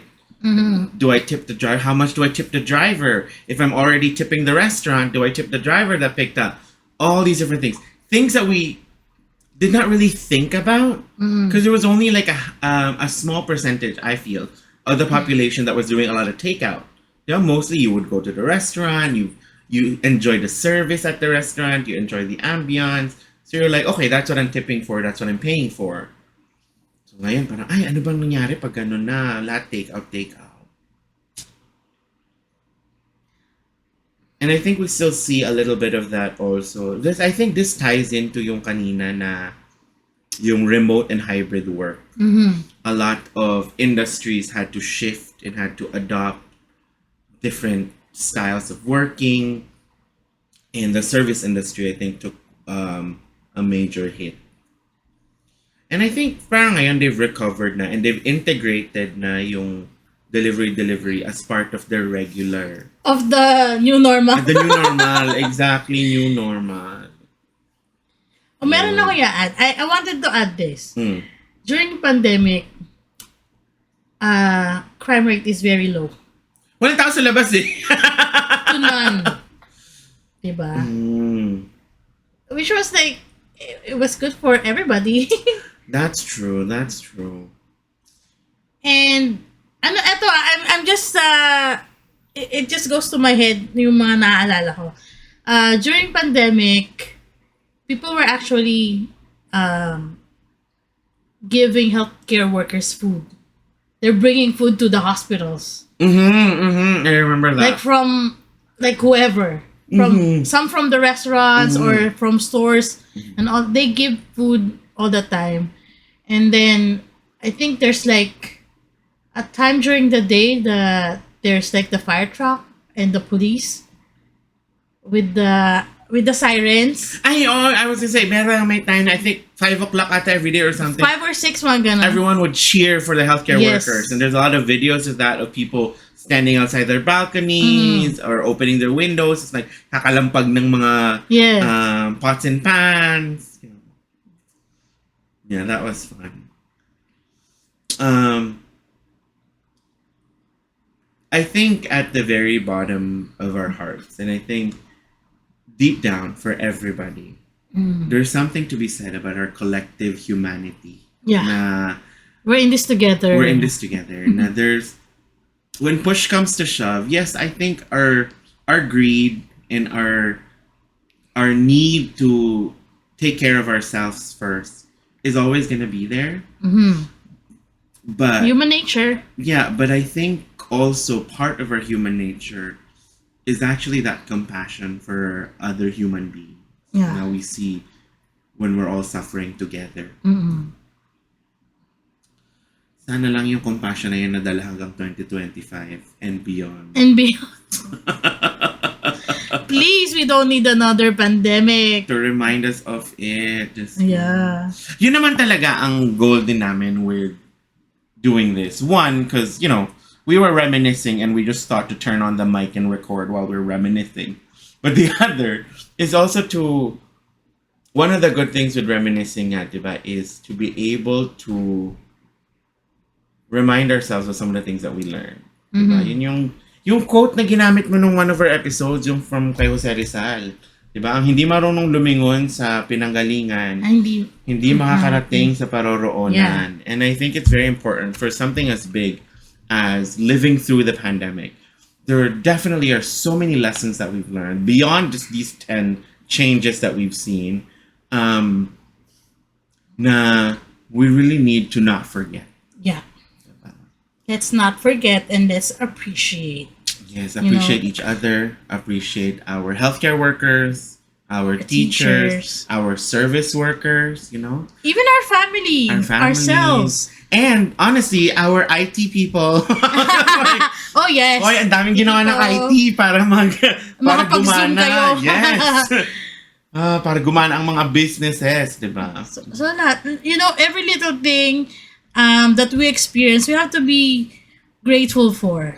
tip the driver? How much do I tip the driver? If I'm already tipping the restaurant, do I tip the driver that picked up? All these different things. Things that we did not really think about because there was only like a small percentage, I feel, of the population that was doing a lot of takeout. Mostly you would go to the restaurant, you enjoy the service at the restaurant, you enjoy the ambience. So you're like, okay, that's what I'm tipping for, that's what I'm paying for. So ngayon, parang, ay, ano bang nangyari pag ganun na, lahat takeout. And I think we still see a little bit of that also. I think this ties into yung kanina na yung remote and hybrid work. A lot of industries had to shift and had to adopt different styles of working. And the service industry, I think, took a major hit. And I think parang ngayon they've recovered na and they've integrated na yung delivery as part of their regular. Of the new normal. The new normal. Exactly, new normal. Meron ako i-add. I wanted to add this. During pandemic, crime rate is very low. Walang tao sa labas eh. To none. Diba? Which was like, it was good for everybody. That's true. And, I'm just, it just goes to my head, yung mga naaalala ko. During pandemic, people were actually giving healthcare workers food. They're bringing food to the hospitals. I remember that. Like from, like whoever. Some from the restaurants or from stores. And all, they give food all the time. And then, I think there's like, a time during the day that there's like the fire truck and the police with the sirens. I was gonna say, meron may time na I think 5 o'clock ata every day or something. 5 or 6 mga ganun. Everyone would cheer for the healthcare Yes. workers. And there's a lot of videos of that, of people standing outside their balconies or opening their windows. It's like kakalampag ng mga Yes. pots and pans. Yeah, that was fun. I think at the very bottom of our hearts, and I think deep down for everybody, there's something to be said about our collective humanity. Yeah. Na We're in this together. we're in this together. Na there's when push comes to shove, yes, I think our greed and our need to take care of ourselves first is always gonna be there. But Human nature. yeah, but I think also part of our human nature is actually that compassion for other human beings. Yeah. Now we see when we're all suffering together. Sana lang yung compassion na yan nadala hanggang 2025 and beyond. And beyond. Please, we don't need another pandemic. To remind us of it. Just, Yeah. Yun naman talaga ang goal din namin with doing this. One, because, we were reminiscing and we just thought to turn on the mic and record while we're reminiscing. But the other is also to... One of the good things with reminiscing diba, is to be able to remind ourselves of some of the things that we learned. Diba? Yun yung quote na ginamit mo nung one of our episodes, yung from kay Jose Rizal. Diba? Ang hindi marunong lumingon sa pinanggalingan, hindi makakarating sa paroroonan. Yeah. And I think it's very important for something as big as living through the pandemic. There definitely are so many lessons that we've learned beyond just these 10 changes that we've seen. Na we really need to not forget. Yeah. Let's not forget and let's appreciate. Yes, appreciate each other, appreciate our healthcare workers, our teachers, our service workers, Even our family, our families, ourselves. and honestly, our IT people. Oh, yes. Oy, ang daming ginawa ng IT para para Makapag-zoom gumana. kayo. Yes. Para gumana ang mga businesses, di ba? So lahat, every little thing that we experience, we have to be grateful for.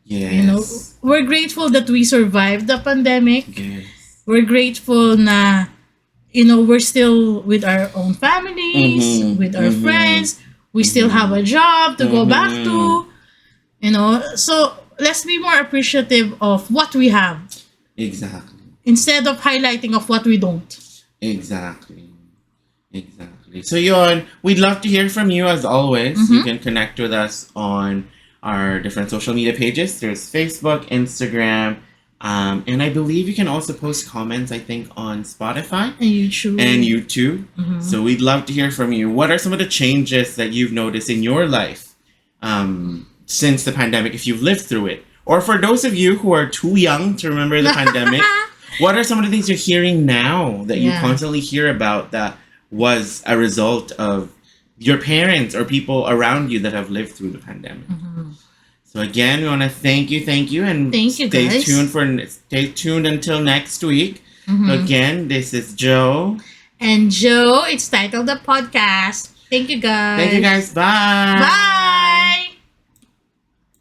Yes. We're grateful that we survived the pandemic. Yes. We're grateful na, we're still with our own families, with our friends. We still have a job to go back to. So let's be more appreciative of what we have. Exactly. Instead of highlighting of what we don't. Exactly. So yun, we'd love to hear from you as always. You can connect with us on our different social media pages. There's Facebook, Instagram, and I believe you can also post comments, I think, on Spotify And YouTube. So we'd love to hear from you. What are some of the changes that you've noticed in your life since the pandemic, if you've lived through it? Or for those of you who are too young to remember the pandemic, what are some of the things you're hearing now that you constantly hear about that was a result of your parents or people around you that have lived through the pandemic? So again, we want to thank you, and Thank you, guys. Stay tuned until next week. So again, this is Joe. And Joe, it's titled The Podcast. Thank you, guys. Thank you guys. Bye. Bye.